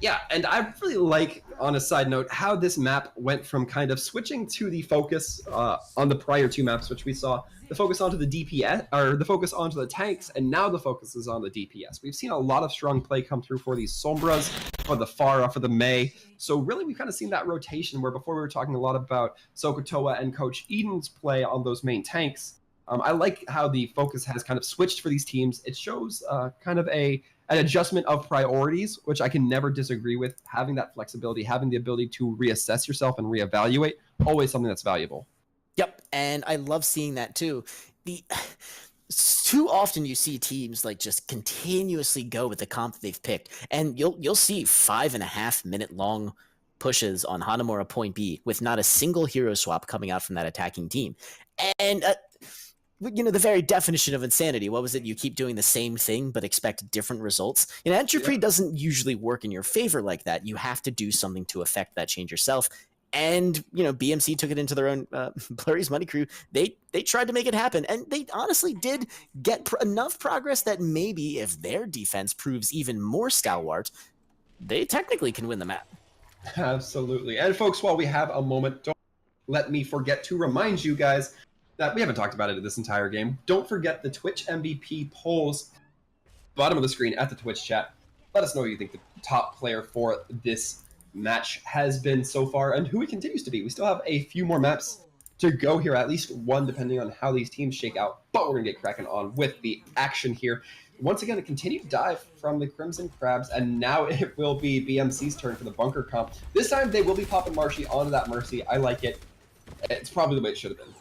Yeah, and I really like, on a side note, how this map went from kind of switching to the focus on the prior two maps, which we saw, the focus onto the DPS, or the focus onto the tanks, and now the focus is on the DPS. We've seen a lot of strong play come through for these Sombras, for the Pharah, for the Mei. So really, we've kind of seen that rotation where before we were talking a lot about Sokotoa and Coach Eden's play on those main tanks. I like how the focus has kind of switched for these teams. It shows kind of an adjustment of priorities, which I can never disagree with. Having that flexibility, having the ability to reassess yourself and reevaluate, always something that's valuable. Yep, and I love seeing that too. Too often you see teams like just continuously go with the comp that they've picked, and you'll see 5.5 minute long pushes on Hanamura point B with not a single hero swap coming out from that attacking team. And you know, the very definition of insanity. What was it? You keep doing the same thing but expect different results. You know, entropy doesn't usually work in your favor like that. You have to do something to affect that change yourself. And, you know, BMC took it into their own Blurry's Money Crew. They tried to make it happen, and they honestly did get enough progress that maybe if their defense proves even more stalwart, they technically can win the map. Absolutely. And folks, while we have a moment, don't let me forget to remind you guys that we haven't talked about it this entire game. Don't forget the Twitch MVP polls, bottom of the screen at the Twitch chat. Let us know who you think the top player for this match has been so far and who he continues to be. We still have a few more maps to go here, at least one depending on how these teams shake out, but we're going to get cracking on with the action here. Once again, a continued dive from the Crimson Crabs, and now it will be BMC's turn for the bunker comp. This time they will be popping Marshy onto that Mercy. I like it. It's probably the way it should have been.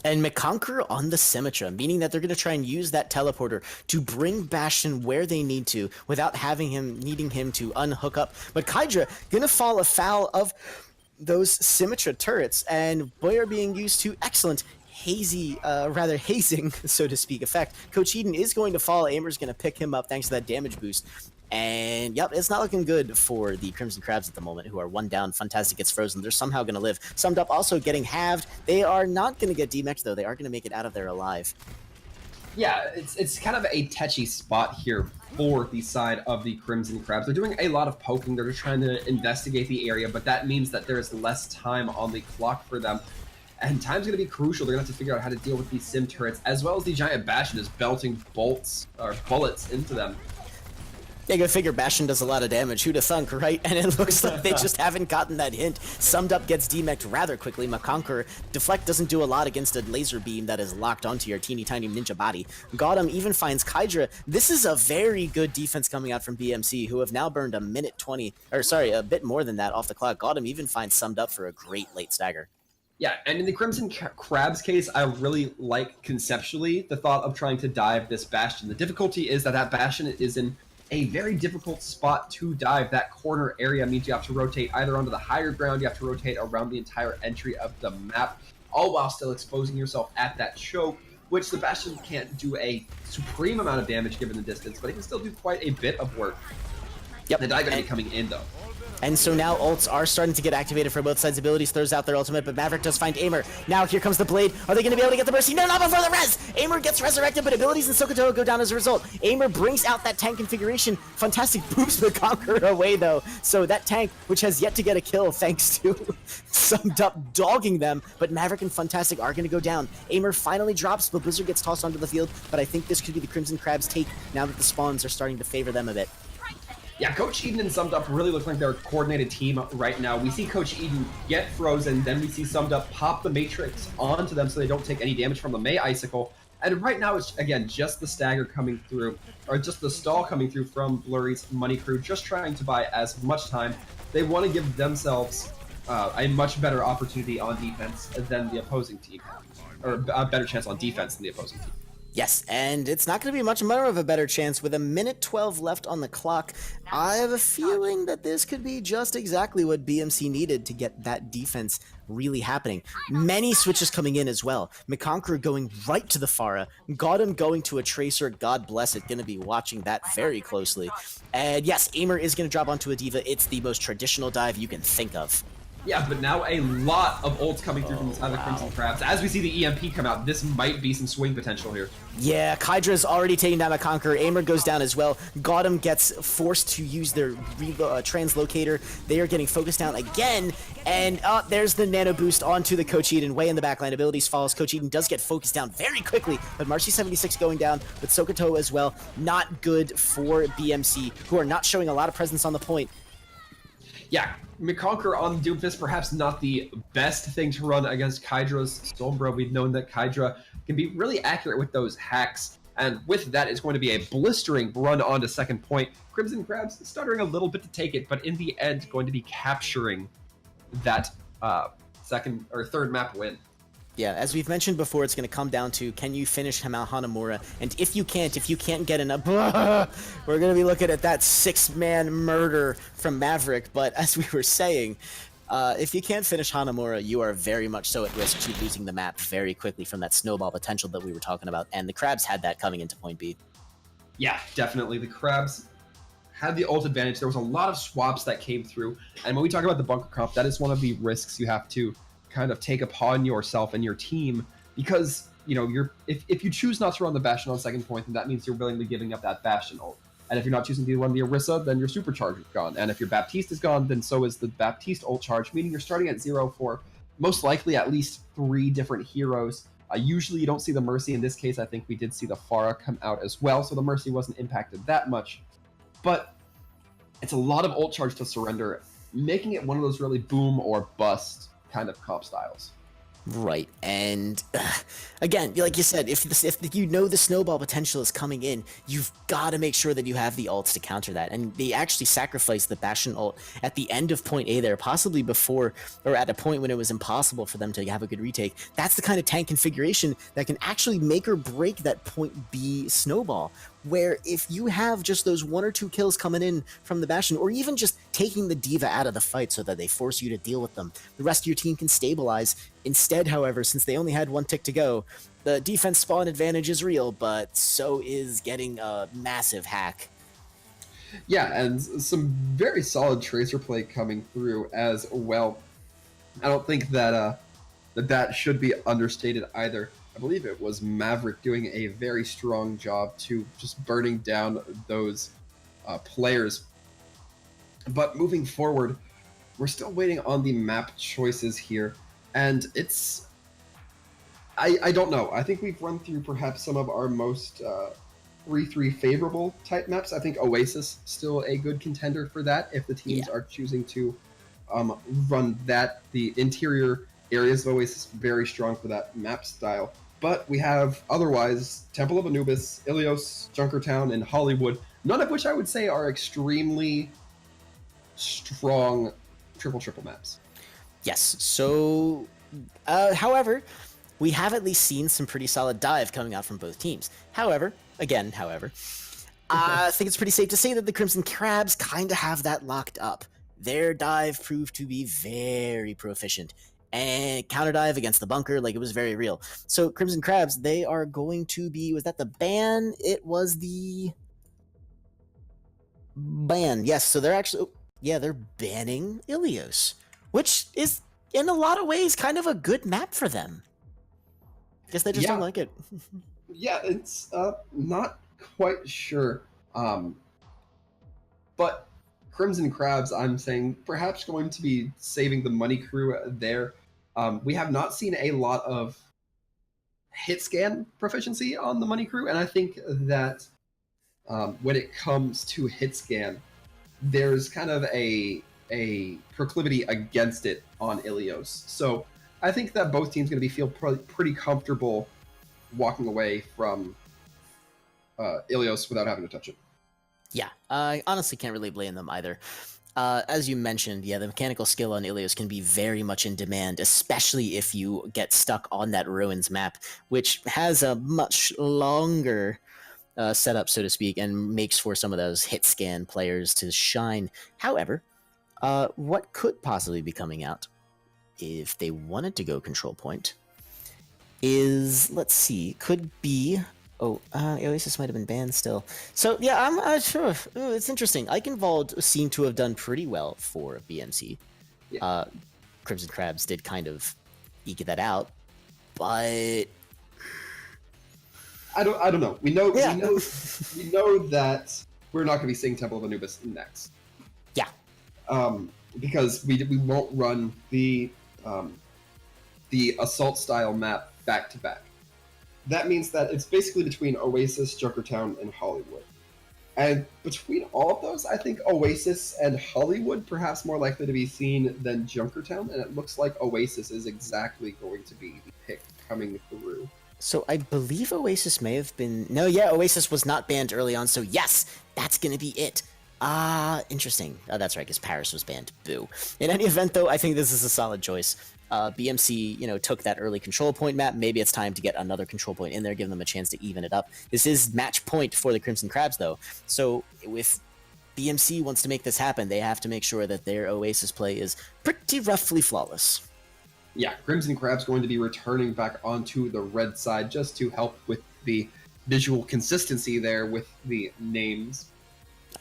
And McConqueror on the Symmetra, meaning that they're going to try and use that teleporter to bring Bastion where they need to without needing him to unhook up. But Kaija going to fall afoul of those Symmetra turrets, and boy are being used to excellent hazing, so to speak, effect. Coach Eden is going to fall. Aimer's going to pick him up thanks to that damage boost. And yep, it's not looking good for the Crimson Crabs at the moment, who are one down. Fantastic gets frozen. They're somehow going to live. Summed up also getting halved. They are not going to get demexed, though. They are going to make it out of there alive. Yeah, it's kind of a touchy spot here for the side of the Crimson Crabs. They're doing a lot of poking. They're just trying to investigate the area, but that means that there is less time on the clock for them. And time's going to be crucial. They're going to have to figure out how to deal with these sim turrets, as well as the giant Bastion is belting bullets into them. Yeah, go figure Bastion does a lot of damage. Who'da thunk, right? And it looks like they just haven't gotten that hint. Summed Up gets demeched rather quickly. Maconquer, Deflect doesn't do a lot against a laser beam that is locked onto your teeny tiny ninja body. Gotham even finds Kydra. This is a very good defense coming out from BMC, who have now burned a minute 20, or sorry, a bit more than that off the clock. Gotham even finds Summed Up for a great late stagger. Yeah, and in the Crimson Crab's case, I really like conceptually the thought of trying to dive this Bastion. The difficulty is that Bastion is in a very difficult spot to dive. That corner area means you have to rotate either onto the higher ground, you have to rotate around the entire entry of the map, all while still exposing yourself at that choke, which the Bastion can't do a supreme amount of damage given the distance, but it can still do quite a bit of work. Yep. The dive going to be coming in, though. And so now ults are starting to get activated for both sides. Abilities throws out their ultimate, but Maverick does find Aimer. Now here comes the blade. Are they going to be able to get the Mercy? No, not before the res! Aimer gets resurrected, but abilities and Sokoto go down as a result. Aimer brings out that tank configuration. Fantastic boops the Conqueror away, though. So that tank, which has yet to get a kill thanks to Summed Up dogging them, but Maverick and Fantastic are going to go down. Aimer finally drops, but Blizzard gets tossed onto the field, but I think this could be the Crimson Crab's take now that the spawns are starting to favor them a bit. Yeah, Coach Eden and Summed Up really look like they're a coordinated team right now. We see Coach Eden get frozen, then we see Summed Up pop the Matrix onto them so they don't take any damage from the May Icicle. And right now it's, again, just the stagger coming through, or just the stall coming through from Blurry's Money Crew, just trying to buy as much time. They want to give themselves a much better opportunity on defense than the opposing team, or a better chance on defense than the opposing team. Yes, and it's not going to be much more of a better chance with a minute 12 left on the clock. I have a feeling that this could be just exactly what BMC needed to get that defense really happening. Many switches coming in as well. McConqueror going right to the Pharah. Gotham going to a Tracer. God bless it. Going to be watching that very closely. And yes, Aimer is going to drop onto a D.Va. It's the most traditional dive you can think of. Yeah, but now a lot of ults coming through from inside the Crimson Crabs. As we see the EMP come out, this might be some swing potential here. Yeah, Kydra's already taking down a Conqueror. Aimer goes down as well. Gotham gets forced to use their translocator. They are getting focused down again. And there's the nano boost onto the Coach Eden. Way in the backline. Abilities follows. Coach Eden does get focused down very quickly. But Marcy 76 going down with Sokoto as well. Not good for BMC, who are not showing a lot of presence on the point. Yeah, McConqueror on Doomfist, perhaps not the best thing to run against Kydra's Sombra. We've known that Kydra can be really accurate with those hacks, and with that, it's going to be a blistering run onto second point. Crimson Crabs stuttering a little bit to take it, but in the end, going to be capturing that second or third map win. Yeah, as we've mentioned before, it's going to come down to, can you finish Hanamura? And if you can't get enough, we're going to be looking at that 6-man murder from Maverick. But as we were saying, if you can't finish Hanamura, you are very much so at risk to losing the map very quickly from that snowball potential that we were talking about. And the Crabs had that coming into point B. Yeah, definitely. The Crabs had the ult advantage. There was a lot of swaps that came through. And when we talk about the bunker comp, that is one of the risks you have to kind of take upon yourself and your team, because if you choose not to run the Bastion on second point, then that means you're willingly giving up that Bastion ult. And if you're not choosing to run the Orisa, then your supercharge is gone. And if your Baptiste is gone, then so is the Baptiste ult charge, meaning you're starting at 0 for most likely at least 3 different heroes. Usually you don't see the Mercy. In this case, I think we did see the Pharah come out as well, so the Mercy wasn't impacted that much. But it's a lot of ult charge to surrender, making it one of those really boom or bust kind of comp styles. Right, and again, like you said, if you know the snowball potential is coming in, you've got to make sure that you have the ults to counter that. And they actually sacrificed the Bastion ult at the end of point A there, possibly before, or at a point when it was impossible for them to have a good retake. That's the kind of tank configuration that can actually make or break that point B snowball, where if you have just those 1 or 2 kills coming in from the Bastion, or even just taking the D.Va out of the fight so that they force you to deal with them, the rest of your team can stabilize. Instead, however, since they only had 1 tick to go, the defense spawn advantage is real, but so is getting a massive hack. Yeah, and some very solid Tracer play coming through as well. I don't think that that should be understated either. I believe it was Maverick doing a very strong job to just burning down those players. But moving forward, we're still waiting on the map choices here, and I don't know. I think we've run through perhaps some of our most 3-3 favorable type maps, I think Oasis still a good contender for that if the teams Yeah. are choosing to run that. The interior areas of Oasis very strong for that map style. But we have otherwise Temple of Anubis, Ilios, Junkertown, and Hollywood, none of which I would say are extremely strong triple maps. Yes. So, however, we have at least seen some pretty solid dive coming out from both teams. However, I think it's pretty safe to say that the Crimson Crabs kind of have that locked up. Their dive proved to be very proficient. And counter dive against the bunker, like it was very real. So Crimson Crabs, they are going to be, was that the ban? It was the ban. Yes, so they're actually, they're banning Ilios, which is in a lot of ways kind of a good map for them. Guess they just don't like it. Yeah, it's not quite sure. But Crimson Crabs, I'm saying, perhaps going to be saving the money crew there. We have not seen a lot of hit scan proficiency on the money crew, and I think that when it comes to hit scan, there's kind of a proclivity against it on Ilios. So I think that both teams going to feel pretty comfortable walking away from Ilios without having to touch it. Yeah, I honestly can't really blame them either. As you mentioned, the mechanical skill on Ilios can be very much in demand, especially if you get stuck on that Ruins map, which has a much longer setup, so to speak, and makes for some of those hit scan players to shine. However, what could possibly be coming out if they wanted to go control point is, let's see, could be... Oasis might have been banned still. So, yeah, I'm not sure. Ooh, it's interesting. Eichenwald seemed to have done pretty well for BMC. Yeah. Crimson Crabs did kind of eke that out, but... I don't know. We know that we're not going to be seeing Temple of Anubis next. Yeah. Because we won't run the assault style map back to back. That means that it's basically between Oasis, Junkertown, and Hollywood. And between all of those, I think Oasis and Hollywood perhaps more likely to be seen than Junkertown, and it looks like Oasis is exactly going to be the pick coming through. So I believe Oasis may have been... No, yeah, Oasis was not banned early on, so yes, that's going to be it. Interesting. Oh, that's right, because Paris was banned. Boo. In any event, though, I think this is a solid choice. BMC, took that early control point map. Maybe it's time to get another control point in there, give them a chance to even it up. This is match point for the Crimson Crabs, though. So if BMC wants to make this happen, they have to make sure that their Oasis play is pretty roughly flawless. Yeah, Crimson Crab's going to be returning back onto the red side just to help with the visual consistency there with the names.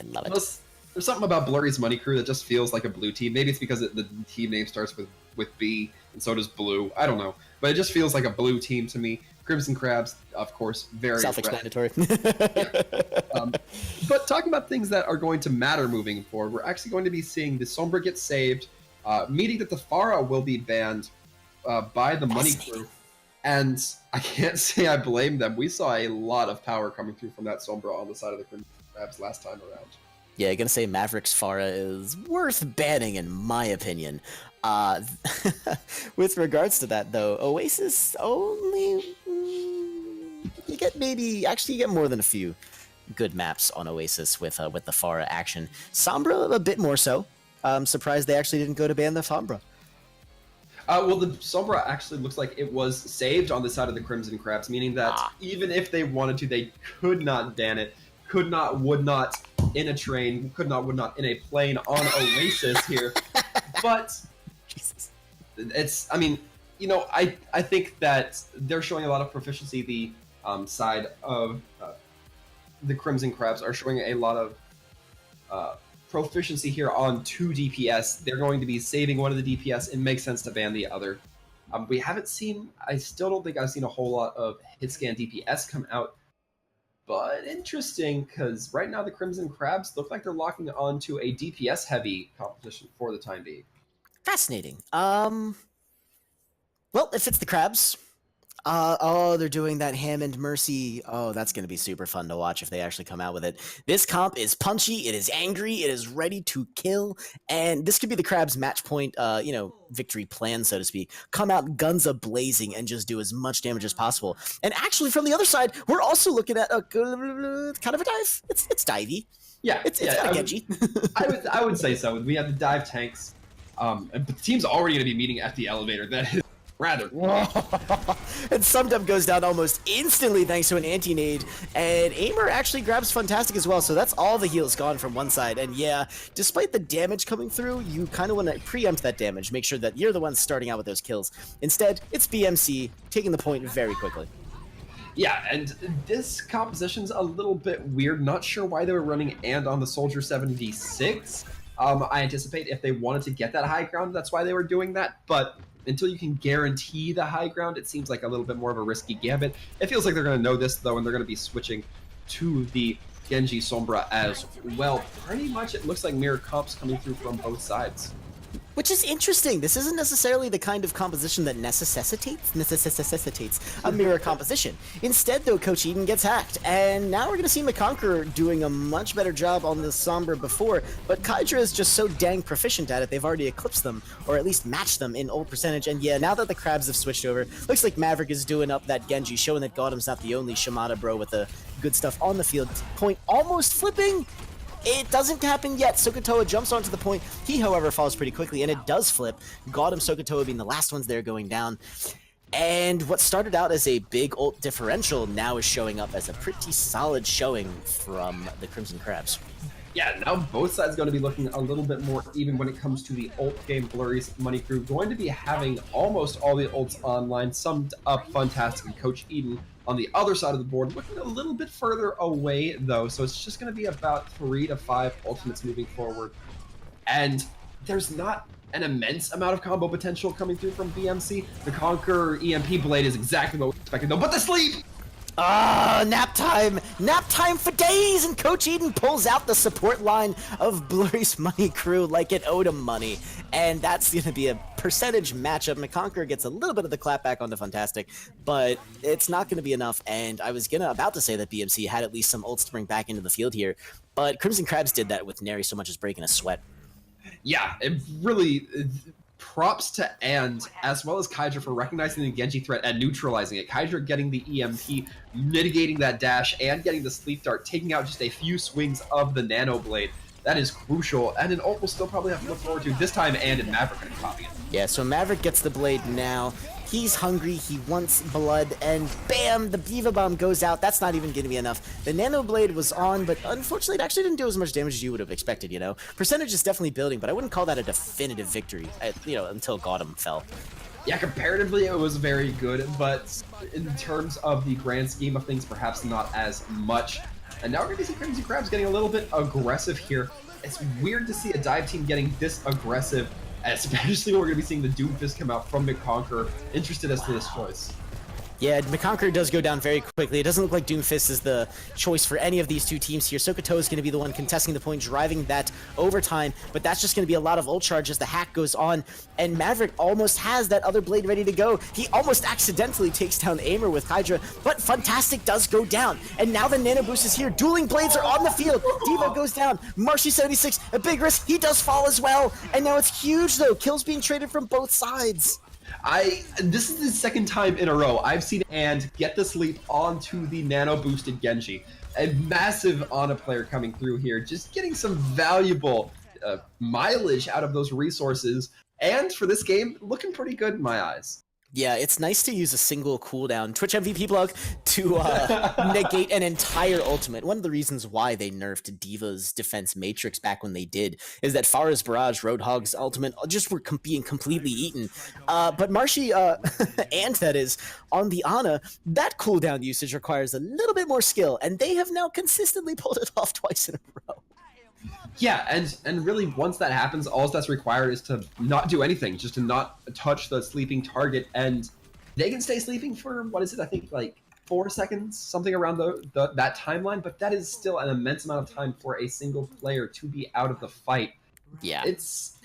I love it. There's something about Blurry's money crew that just feels like a blue team. Maybe it's because the team name starts with B, and so does blue. I don't know. But it just feels like a blue team to me. Crimson Crabs, of course, very self-explanatory. But talking about things that are going to matter moving forward, we're actually going to be seeing the Sombra get saved, meaning that the Pharah will be banned by the money crew. And I can't say I blame them. We saw a lot of power coming through from that Sombra on the side of the Crimson Crabs last time around. Yeah, gonna say Maverick's Pharah is worth banning in my opinion. With regards to that though, Oasis only you get more than a few good maps on Oasis with the Pharah action. Sombra a bit more so. I'm surprised they actually didn't go to ban the Sombra. Well, the Sombra actually looks like it was saved on the side of the Crimson Crabs, meaning that even if they wanted to, they could not ban it, would not in a train, would not in a plane on Oasis here. But Jesus. It's, I think that they're showing a lot of proficiency. The side of the Crimson Crabs are showing a lot of proficiency here on 2 DPS. They're going to be saving one of the DPS. It makes sense to ban the other. I still don't think I've seen a whole lot of hit scan DPS come out. But interesting, because right now the Crimson Crabs look like they're locking onto a DPS heavy competition for the time being. Fascinating. Well, if it's the Crabs, Oh, they're doing that Hammond Mercy. Oh, that's going to be super fun to watch if they actually come out with it. This comp is punchy, it is angry, it is ready to kill, and this could be the Crab's match point, victory plan, so to speak. Come out guns a-blazing and just do as much damage as possible. And actually, from the other side, we're also looking at a kind of a dive. It's divey. Yeah, It's kind of Genji. I would say so. We have the dive tanks. And the team's already going to be meeting at the elevator. That is rather. And Sumdub goes down almost instantly thanks to an anti-nade, and Aimer actually grabs Fantastic as well, so that's all the heals gone from one side. And yeah, despite the damage coming through, you kind of want to preempt that damage, make sure that you're the one starting out with those kills. Instead, it's BMC taking the point very quickly. Yeah, and this composition's a little bit weird. Not sure why they were running and on the Soldier 76. I anticipate if they wanted to get that high ground, that's why they were doing that, but until you can guarantee the high ground, it seems like a little bit more of a risky gambit. It feels like they're going to know this, though, and they're going to be switching to the Genji Sombra as well. Pretty much it looks like mirror comps coming through from both sides. Which is interesting. This isn't necessarily the kind of composition that necessitates a mirror composition. Instead, though, Coach Eden gets hacked, and now we're going to see McConqueror doing a much better job on the Sombra before, but Kydra is just so dang proficient at it, they've already eclipsed them, or at least matched them in ult percentage, and yeah, now that the Crabs have switched over, looks like Maverick is doing up that Genji, showing that Gautam's not the only Shimada bro with the good stuff on the field. Point almost flipping. It doesn't happen yet. Sokotoa jumps onto the point. He, however, falls pretty quickly, and it does flip. Gautam, Sokotoa being the last ones there going down. And what started out as a big ult differential now is showing up as a pretty solid showing from the Crimson Crabs. Yeah, now both sides going to be looking a little bit more even when it comes to the ult game. Blurry's Money Crew going to be having almost all the ults online, summed up Fantastic and Coach Eden on the other side of the board, looking a little bit further away though, so it's just going to be about 3 to 5 ultimates moving forward. And there's not an immense amount of combo potential coming through from BMC. The Conqueror EMP Blade is exactly what we expected though, but the sleep! Ah, nap time! Nap time for days! And Coach Eden pulls out the support line of Blurry's Money Crew like it owed him money. And that's going to be a percentage matchup. McConqueror gets a little bit of the clap back onto Fantastic, but it's not going to be enough. And I was about to say that BMC had at least some ults to bring back into the field here, but Crimson Crabs did that with nary so much as breaking a sweat. Yeah, it really... Props to And, as well as Kydra for recognizing the Genji threat and neutralizing it. Kydra getting the EMP, mitigating that dash, and getting the sleep dart, taking out just a few swings of the Nano Blade. That is crucial, and an ult will still probably have to look forward to this time, and Maverick going to copy it. Yeah, so Maverick gets the blade now. He's hungry, he wants blood, and bam, the Diva Bomb goes out. That's not even going to be enough. The Nano Blade was on, but unfortunately it actually didn't do as much damage as you would have expected, you know? Percentage is definitely building, but I wouldn't call that a definitive victory, until Gautam fell. Yeah, comparatively it was very good, but in terms of the grand scheme of things, perhaps not as much. And now we're going to see Crimson Crabs getting a little bit aggressive here. It's weird to see a dive team getting this aggressive, especially when we're going to be seeing the Doomfist come out from McConqueror. Interested as to this choice. Yeah, McConqueror does go down very quickly. It doesn't look like Doomfist is the choice for any of these two teams here. Sokotoa is going to be the one contesting the point, driving that overtime, but that's just going to be a lot of ult charge as the hack goes on, and Maverick almost has that other blade ready to go. He almost accidentally takes down Aimer with Hydra, but Fantastic does go down, and now the Nano Boost is here. Dueling blades are on the field. Devo goes down. Marshy 76, a big risk. He does fall as well, and now it's huge though. Kills being traded from both sides. This is the second time in a row I've seen And get the sleep onto the nano boosted Genji. A massive Ana player coming through here, just getting some valuable mileage out of those resources. And for this game, looking pretty good in my eyes. Yeah, it's nice to use a single cooldown Twitch MVP plug to negate an entire ultimate. One of the reasons why they nerfed Diva's defense matrix back when they did is that Farah's Barrage, Roadhog's ultimate just were being completely eaten. But Marshy, and that is, on the Ana, that cooldown usage requires a little bit more skill, and they have now consistently pulled it off twice in a row. Yeah, and really once that happens, all that's required is to not do anything, just to not touch the sleeping target, and they can stay sleeping for, what is it, I think like 4 seconds, something around that timeline, but that is still an immense amount of time for a single player to be out of the fight. Yeah. It's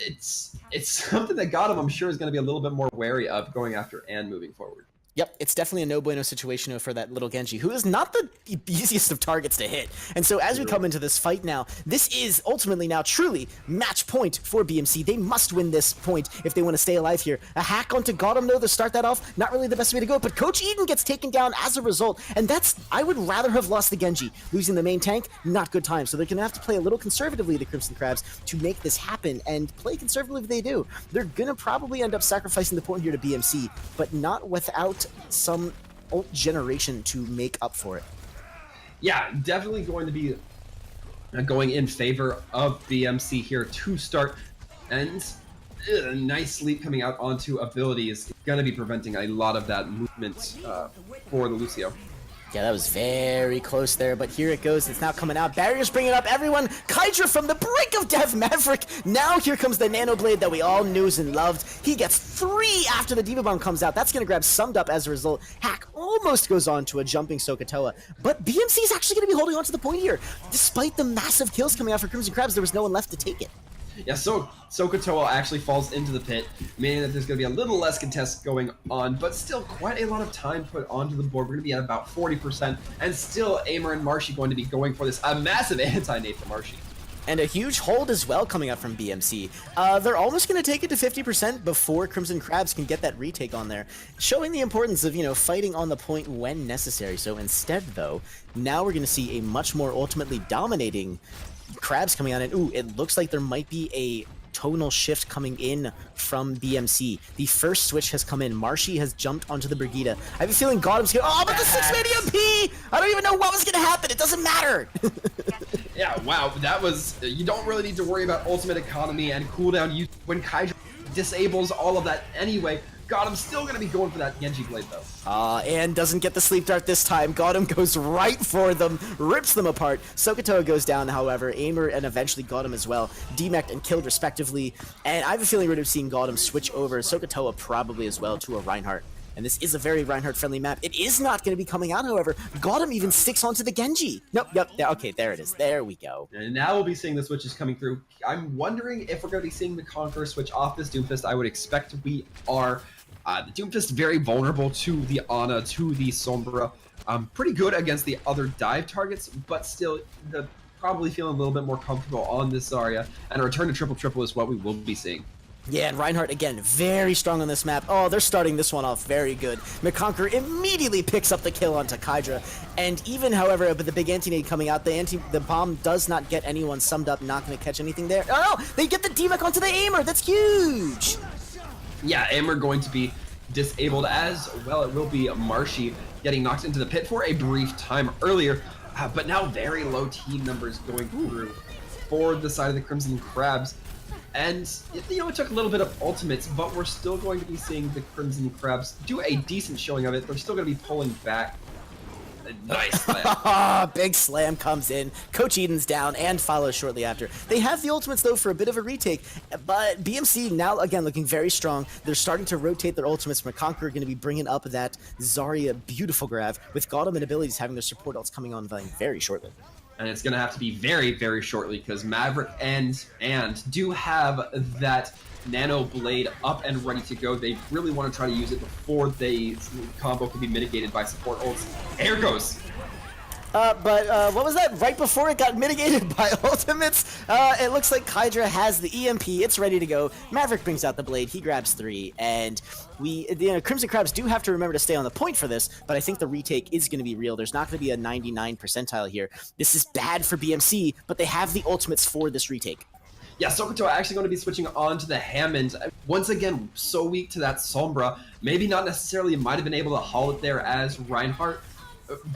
something that Gautam, I'm sure, is going to be a little bit more wary of going after and moving forward. Yep, it's definitely a no bueno situation for that little Genji, who is not the easiest of targets to hit. And so as we come into this fight now, this is ultimately now truly match point for BMC. They must win this point if they want to stay alive here. A hack onto Gotham though to start that off, not really the best way to go, but Coach Eden gets taken down as a result, and that's, I would rather have lost the Genji. Losing the main tank, not good time, so they're going to have to play a little conservatively, the Crimson Crabs, to make this happen, and play conservatively if they do. They're going to probably end up sacrificing the point here to BMC, but not without some ult generation to make up for it. Yeah, definitely going to be going in favor of BMC here to start. And a nice sleep coming out onto ability is going to be preventing a lot of that movement for the Lucio. Yeah, that was very close there, but here it goes. It's now coming out. Barriers bringing up everyone. Kydra from the brink of death. Maverick. Now here comes the Nano Blade that we all knew and loved. He gets 3 after the Diva Bomb comes out. That's going to grab summed up as a result. Hack almost goes on to a jumping Sokotoa, but BMC is actually going to be holding on to the point here. Despite the massive kills coming out for Crimson Crabs, there was no one left to take it. Yeah, so Sokotoa actually falls into the pit, meaning that there's going to be a little less contest going on, but still quite a lot of time put onto the board. We're going to be at about 40%, and still Aimer and Marshy going to be going for this. A massive anti-nade for Marshy. And a huge hold as well coming up from BMC. They're almost going to take it to 50% before Crimson Crabs can get that retake on there, showing the importance of, fighting on the point when necessary. So instead, though, now we're going to see a much more ultimately dominating Crabs coming on, and ooh, it looks like there might be a tonal shift coming in from BMC. The first switch has come in. Marshy has jumped onto the Brigida. I have a feeling Gotham's here. Oh, but the 6-man EMP! I don't even know what was going to happen. It doesn't matter. Yeah, wow, that was... You don't really need to worry about ultimate economy and cooldown when Kydra disables all of that anyway. Gotham's still going to be going for that Genji Blade, though. And doesn't get the sleep dart this time. Gotham goes right for them, rips them apart. Sokotoa goes down, however. Aimer and eventually Gotham as well. Demeched and killed respectively. And I have a feeling we're going to see Gotham switch over, Sokotoa probably as well, to a Reinhardt. And this is a very Reinhardt-friendly map. It is not going to be coming out, however. Gotham even sticks onto the Genji. Nope, yep, okay, there it is. There we go. And now we'll be seeing the switches coming through. I'm wondering if we're going to be seeing the Conqueror switch off this Doomfist. I would expect we are. The Doomfist very vulnerable to the Ana, to the Sombra. Pretty good against the other dive targets, but still probably feeling a little bit more comfortable on this Zarya. And a return to triple is what we will be seeing. Yeah, and Reinhardt, again, very strong on this map. Oh, they're starting this one off very good. McConquer immediately picks up the kill onto Kydra. And even, however, with the big anti-nade coming out, the bomb does not get anyone summed up, not going to catch anything there. Oh, no! They get the D-Mech onto the Aimer! That's huge! Yeah, Aimer going to be disabled as well. It will be Marshy getting knocked into the pit for a brief time earlier. But now very low team numbers going through for the side of the Crimson Crabs. And, it took a little bit of ultimates, but we're still going to be seeing the Crimson Crabs do a decent showing of it. They're still going to be pulling back. Nice slam. Big slam comes in. Coach Eden's down and follows shortly after. They have the ultimates, though, for a bit of a retake, but BMC now, again, looking very strong. They're starting to rotate their ultimates. McConquer going to be bringing up that Zarya beautiful grab, with Gotham and abilities having their support ults coming on very shortly. And it's going to have to be very, very shortly, because Maverick and do have that Nano Blade up and ready to go. They really want to try to use it before the combo can be mitigated by support ults. There it goes. But what was that? Right before it got mitigated by ultimates, it looks like Kydra has the EMP. It's ready to go. Maverick brings out the blade. He grabs 3, and Crimson Crabs do have to remember to stay on the point for this, but I think the retake is going to be real. There's not going to be a 99 percentile here. This is bad for BMC, but they have the ultimates for this retake. Yeah, Sokotoa actually going to be switching on to the Hammond. Once again, so weak to that Sombra. Maybe not necessarily might have been able to haul it there as Reinhardt,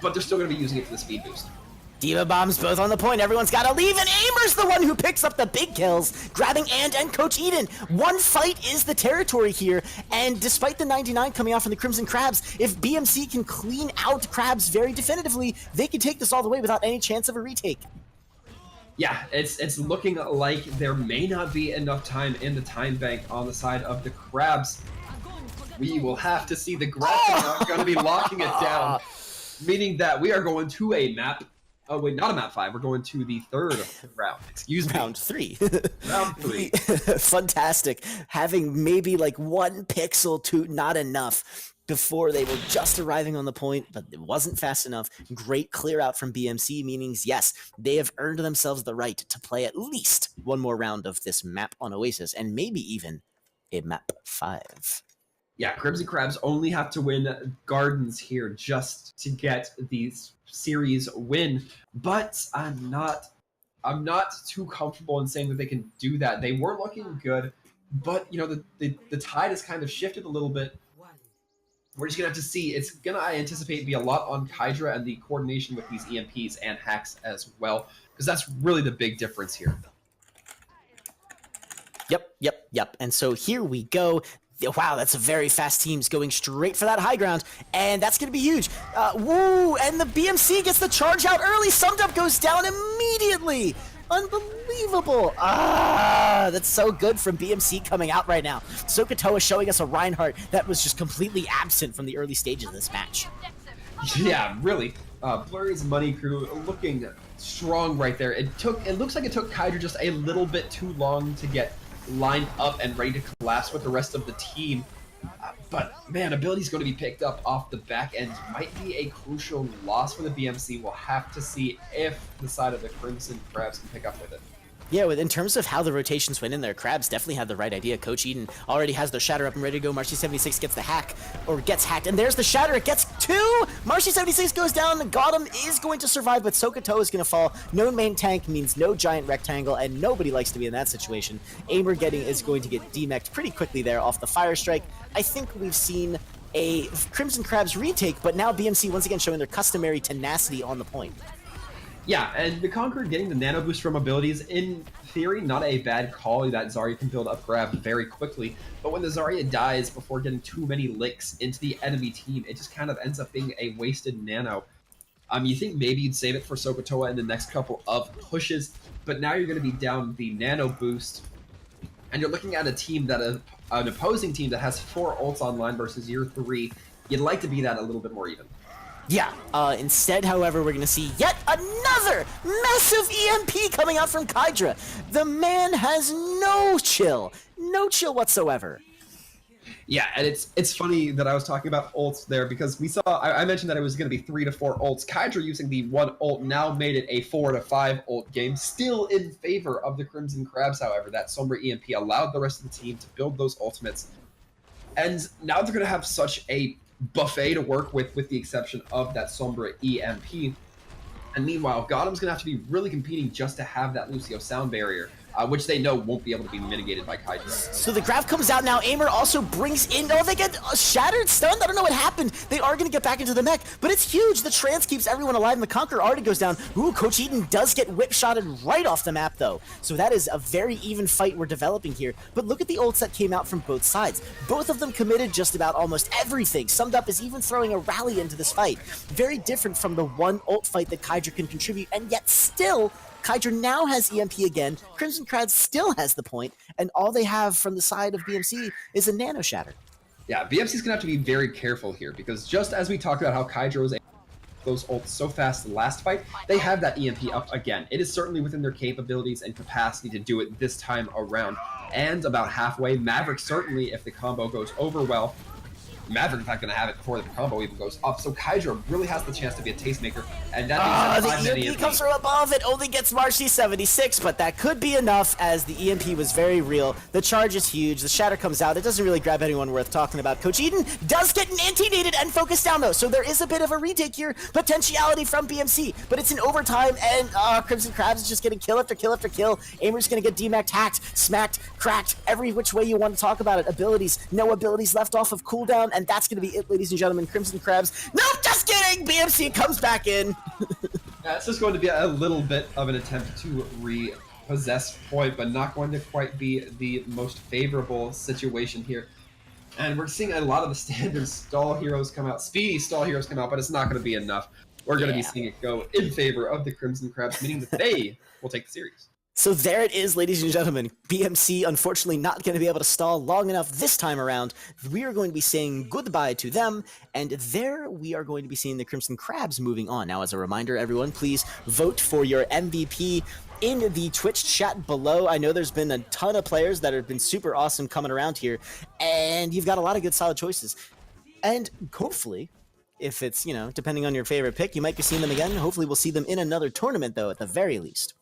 but they're still going to be using it for the speed boost. Diva bombs both on the point. Everyone's got to leave, and Aimer's the one who picks up the big kills, grabbing and Coach Eden. One fight is the territory here, and despite the 99 coming out from the Crimson Crabs, if BMC can clean out Crabs very definitively, they can take this all the way without any chance of a retake. Yeah, it's looking like there may not be enough time in the time bank on the side of the Crabs. We will have to see the graphic going to be locking it down, meaning that we are going to a map. Oh wait, not a map 5. We're going to the 3rd round. Excuse me. Round 3. Round 3. Fantastic. Having maybe like 1 pixel to not enough. before they were just arriving on the point, but it wasn't fast enough. Great clear out from BMC, meaning yes, they have earned themselves the right to play at least one more round of this map on Oasis, and maybe even a map 5. Yeah, Crimson Crabs only have to win Gardens here just to get the series win, but I'm not too comfortable in saying that they can do that. They were looking good, but you know the tide has kind of shifted a little bit. We're just gonna have to see. It's gonna, I anticipate, be a lot on Kydra and the coordination with these EMPs and hacks as well, because that's really the big difference here. Yep. And so here we go. Wow, that's a very fast teams going straight for that high ground, and that's going to be huge. Woo, and the BMC gets the charge out early. Summed Up goes down immediately. Unbelievable. That's so good from BMC coming out right now. Sokotoa showing us a Reinhardt that was just completely absent from the early stages of this match. Yeah, really. Blurry's money crew looking strong right there. It looks like it took Kydra just a little bit too long to get lined up and ready to collapse with the rest of the team. But man, ability's going to be picked up off the back end. Might be a crucial loss for the BMC. We'll have to see if the side of the Crimson Crabs can pick up with it. Yeah, in terms of how the rotations went in there, Crabs definitely had the right idea. Coach Eden already has their Shatter up and ready to go. Marcy76 gets the hack, or gets hacked, and there's the Shatter. It gets 2! Marcy76 goes down, Gotham is going to survive, but Sokotoa is going to fall. No main tank means no giant rectangle, and nobody likes to be in that situation. Aimer is going to get demeched pretty quickly there off the Fire Strike. I think we've seen a Crimson Crabs retake, but now BMC once again showing their customary tenacity on the point. Yeah, and the Conqueror getting the nano boost from abilities, in theory, not a bad call. That Zarya can build up grab very quickly, but when the Zarya dies before getting too many licks into the enemy team, it just kind of ends up being a wasted nano. You think maybe you'd save it for Sokotoa in the next couple of pushes, but now you're going to be down the nano boost, and you're looking at a team that an opposing team that has 4 ults online versus your 3. You'd like to be that a little bit more even. Yeah, instead, however, we're going to see yet another massive EMP coming out from Kydra. The man has no chill whatsoever. Yeah, and it's funny that I was talking about ults there, because we saw, I mentioned that it was going to be 3 to 4 ults. Kydra using the 1 ult now made it a 4 to 5 ult game, still in favor of the Crimson Crabs, however. That Sombra EMP allowed the rest of the team to build those ultimates. And now they're going to have such a buffet to work with the exception of that Sombra EMP. And meanwhile, Gotham's going to have to be really competing just to have that Lucio sound barrier, which they know won't be able to be mitigated by Kydra. So the grab comes out now. Aimer also brings in... Oh, they get shattered, stunned? I don't know what happened. They are going to get back into the mech, but it's huge. The trance keeps everyone alive, and the Conqueror already goes down. Ooh, Coach Eden does get whip-shotted right off the map, though. So that is a very even fight we're developing here. But look at the ults that came out from both sides. Both of them committed just about almost everything. Summed Up is even throwing a rally into this fight. Very different from the one ult fight that Kydra can contribute, and yet still... Kydra now has EMP again, Crimson Crabs still has the point, and all they have from the side of BMC is a Nano Shatter. Yeah, BMC's gonna have to be very careful here, because just as we talked about how Kydra was able to those ults so fast last fight, they have that EMP up again. It is certainly within their capabilities and capacity to do it this time around. And about halfway, Maverick certainly, if the combo goes over well, Maverick, in fact, going to have it before the combo even goes up. So Kydra really has the chance to be a tastemaker. And that means the EMP comes from above. It only gets Marcy76, but that could be enough as the EMP was very real. The charge is huge. The Shatter comes out. It doesn't really grab anyone worth talking about. Coach Eden does get an anti-nated and focus down, though. So there is a bit of a retake here. Potentiality from BMC, but it's in overtime, and Crimson Crabs is just getting kill after kill after kill. Aimer's going to get demacked, hacked, smacked, cracked, every which way you want to talk about it. Abilities, no abilities left off of cooldown. And that's going to be it, ladies and gentlemen. Crimson Crabs. No, just kidding! BMC comes back in. It's just going to be a little bit of an attempt to repossess point, but not going to quite be the most favorable situation here. And we're seeing a lot of the standard stall heroes come out, speedy stall heroes come out, but it's not going to be enough. We're going to be seeing it go in favor of the Crimson Crabs, meaning that they will take the series. So there it is, ladies and gentlemen. BMC, unfortunately, not going to be able to stall long enough this time around. We are going to be saying goodbye to them, and there we are going to be seeing the Crimson Crabs moving on. Now, as a reminder, everyone, please vote for your MVP in the Twitch chat below. I know there's been a ton of players that have been super awesome coming around here, and you've got a lot of good, solid choices. And hopefully, if it's, depending on your favorite pick, you might be seeing them again. Hopefully we'll see them in another tournament, though, at the very least.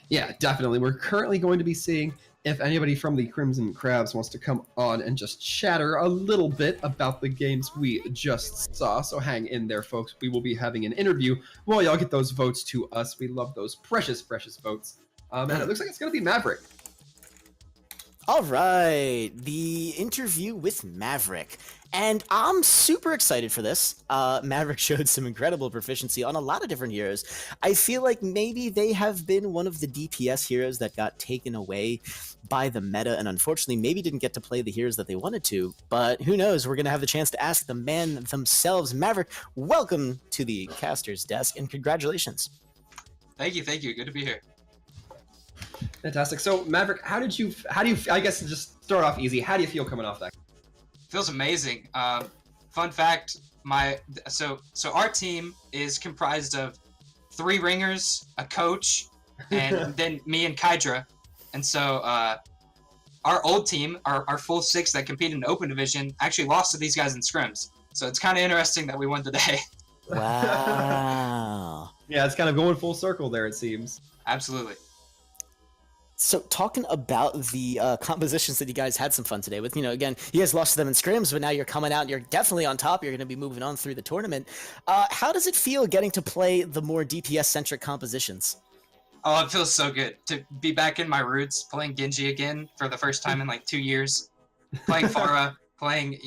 Yeah, definitely. We're currently going to be seeing if anybody from the Crimson Crabs wants to come on and just chatter a little bit about the games we just saw. So hang in there, folks. We will be having an interview while y'all get those votes to us. We love those precious, precious votes. And it looks like it's going to be Maverick. All right, the interview with Maverick. And I'm super excited for this. Maverick showed some incredible proficiency on a lot of different heroes. I feel like maybe they have been one of the DPS heroes that got taken away by the meta, and unfortunately maybe didn't get to play the heroes that they wanted to. But who knows? We're going to have the chance to ask the man themselves. Maverick, welcome to the caster's desk, and congratulations. Thank you. Good to be here. Fantastic. So Maverick, how do you, I guess just start off easy. How do you feel coming off that? Feels amazing. Fun fact, so our team is comprised of 3 ringers, a coach, and then me and Kydra. And so our old team, our full 6 that compete in the open division, actually lost to these guys in scrims. So it's kind of interesting that we won today. Wow. Yeah, it's kind of going full circle there, it seems. Absolutely. So talking about the compositions that you guys had some fun today with, again, you guys lost to them in scrims, but now you're coming out and you're definitely on top. You're going to be moving on through the tournament. How does it feel getting to play the more DPS-centric compositions? Oh, it feels so good to be back in my roots, playing Genji again for the first time in like 2 years, playing Pharah, playing,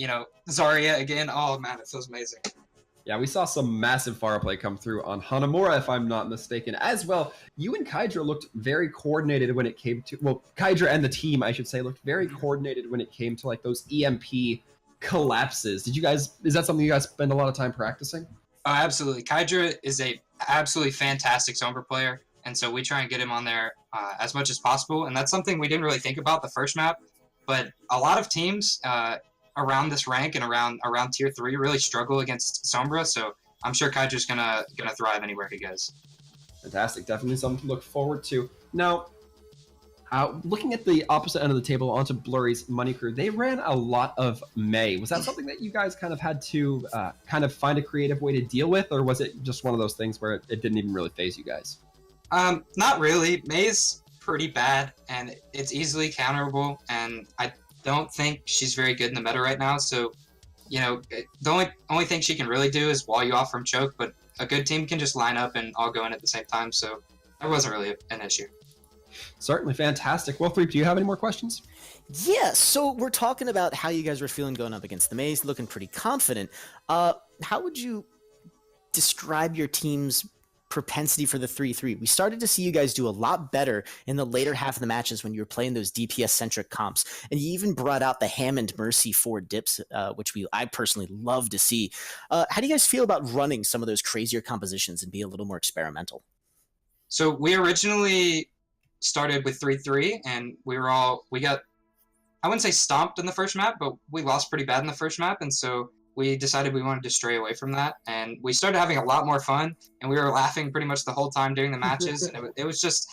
Zarya again. Oh man, it feels amazing. Yeah, we saw some massive Pharah play come through on Hanamura, if I'm not mistaken, as well. You and Kydra looked very coordinated when it came to, well, Kydra and the team, I should say, looked very coordinated when it came to like those EMP collapses. Is that something you guys spend a lot of time practicing? Oh, absolutely. Kydra is a absolutely fantastic Sombra player, and so we try and get him on there as much as possible, and that's something we didn't really think about the first map, but a lot of teams around this rank and around tier 3 really struggle against Sombra, so I'm sure Kydra's gonna thrive anywhere he goes. Fantastic, definitely something to look forward to. Now, looking at the opposite end of the table onto Blurry's Money Crew, they ran a lot of Mei. Was that something that you guys kind of had to kind of find a creative way to deal with, or was it just one of those things where it didn't even really phase you guys? Not really. Mei's pretty bad, and it's easily counterable, and I don't think she's very good in the meta right now, so the only thing she can really do is wall you off from choke, but a good team can just line up and all go in at the same time, so that wasn't really an issue. Certainly. Fantastic. Well, Threep, do you have any more questions? Yeah, so we're talking about how you guys were feeling going up against the Maze, looking pretty confident. How would you describe your team's propensity for the 3-3? We started to see you guys do a lot better in the later half of the matches when you were playing those DPS-centric comps, and you even brought out the Hammond Mercy 4 dips, which I personally love to see. How do you guys feel about running some of those crazier compositions and be a little more experimental? So we originally started with 3-3, and we got, I wouldn't say stomped in the first map, but we lost pretty bad in the first map, and so we decided we wanted to stray away from that, and we started having a lot more fun, and we were laughing pretty much the whole time during the matches, and it was just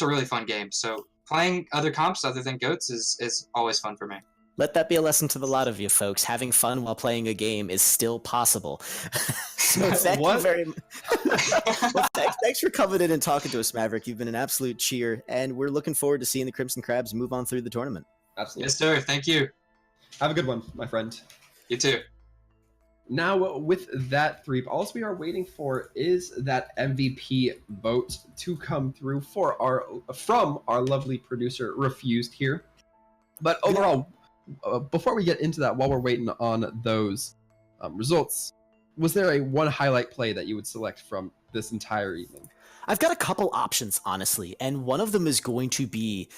a really fun game. So playing other comps other than GOATs is always fun for me. Let that be a lesson to the lot of you folks. Having fun while playing a game is still possible. So thank you very much. Well, thanks for coming in and talking to us, Maverick. You've been an absolute cheer, and we're looking forward to seeing the Crimson Crabs move on through the tournament. Absolutely. Yes, sir. Thank you. Have a good one, my friend. You too. Now, with that, Threep, all we are waiting for is that MVP vote to come through from our lovely producer, Refused here. But overall, before we get into that, while we're waiting on those results, was there one highlight play that you would select from this entire evening? I've got a couple options, honestly, and one of them is going to be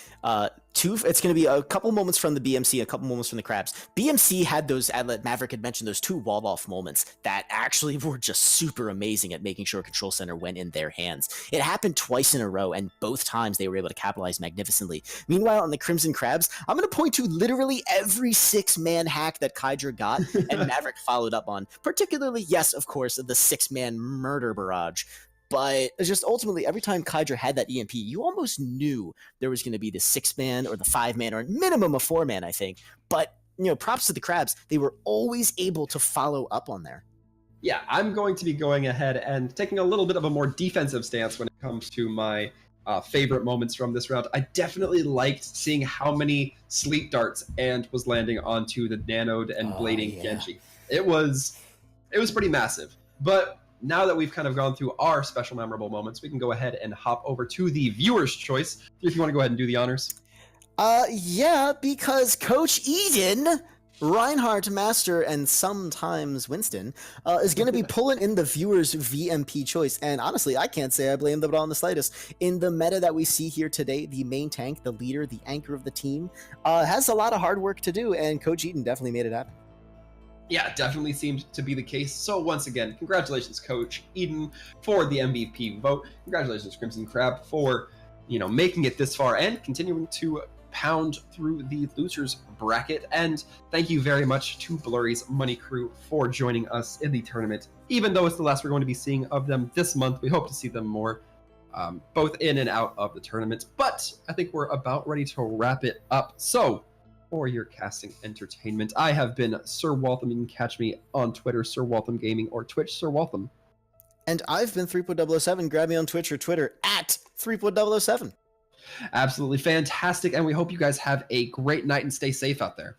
it's going to be a couple moments from the BMC, a couple moments from the Crabs. BMC had those, Maverick had mentioned, those 2 wall-off moments that actually were just super amazing at making sure Control Center went in their hands. It happened twice in a row, and both times they were able to capitalize magnificently. Meanwhile, on the Crimson Crabs, I'm going to point to literally every 6-man hack that Kydra got, and Maverick followed up on. Particularly, yes, of course, the 6-man murder barrage. But just ultimately, every time Kydra had that EMP, you almost knew there was going to be the 6-man or the 5-man or minimum a 4-man, I think. But props to the Crabs. They were always able to follow up on there. Yeah, I'm going to be going ahead and taking a little bit of a more defensive stance when it comes to my favorite moments from this round. I definitely liked seeing how many sleep darts Ant was landing onto the nanoed and blading Genji. It was pretty massive. But now that we've kind of gone through our special memorable moments, we can go ahead and hop over to the viewer's choice. If you want to go ahead and do the honors. Yeah, because Coach Eden, Reinhardt, Master, and sometimes Winston is going to be pulling in the viewers' VMP choice. And honestly, I can't say I blame them at all in the slightest. In the meta that we see here today, the main tank, the leader, the anchor of the team, has a lot of hard work to do, and Coach Eden definitely made it happen. Yeah, definitely seemed to be the case. So once again, congratulations, Coach Eden, for the MVP vote. Congratulations, Crimson Crab, for making it this far and continuing to pound through the losers bracket. And thank you very much to Blurry's Money Crew for joining us in the tournament. Even though it's the last we're going to be seeing of them this month, we hope to see them more, both in and out of the tournament. But I think we're about ready to wrap it up. So for your casting entertainment, I have been Sir Waltham. You can catch me on Twitter, Sir Waltham Gaming, or Twitch, Sir Waltham. And I've been 3.007. Grab me on Twitch or Twitter at 3.007. Absolutely fantastic, and we hope you guys have a great night and stay safe out there.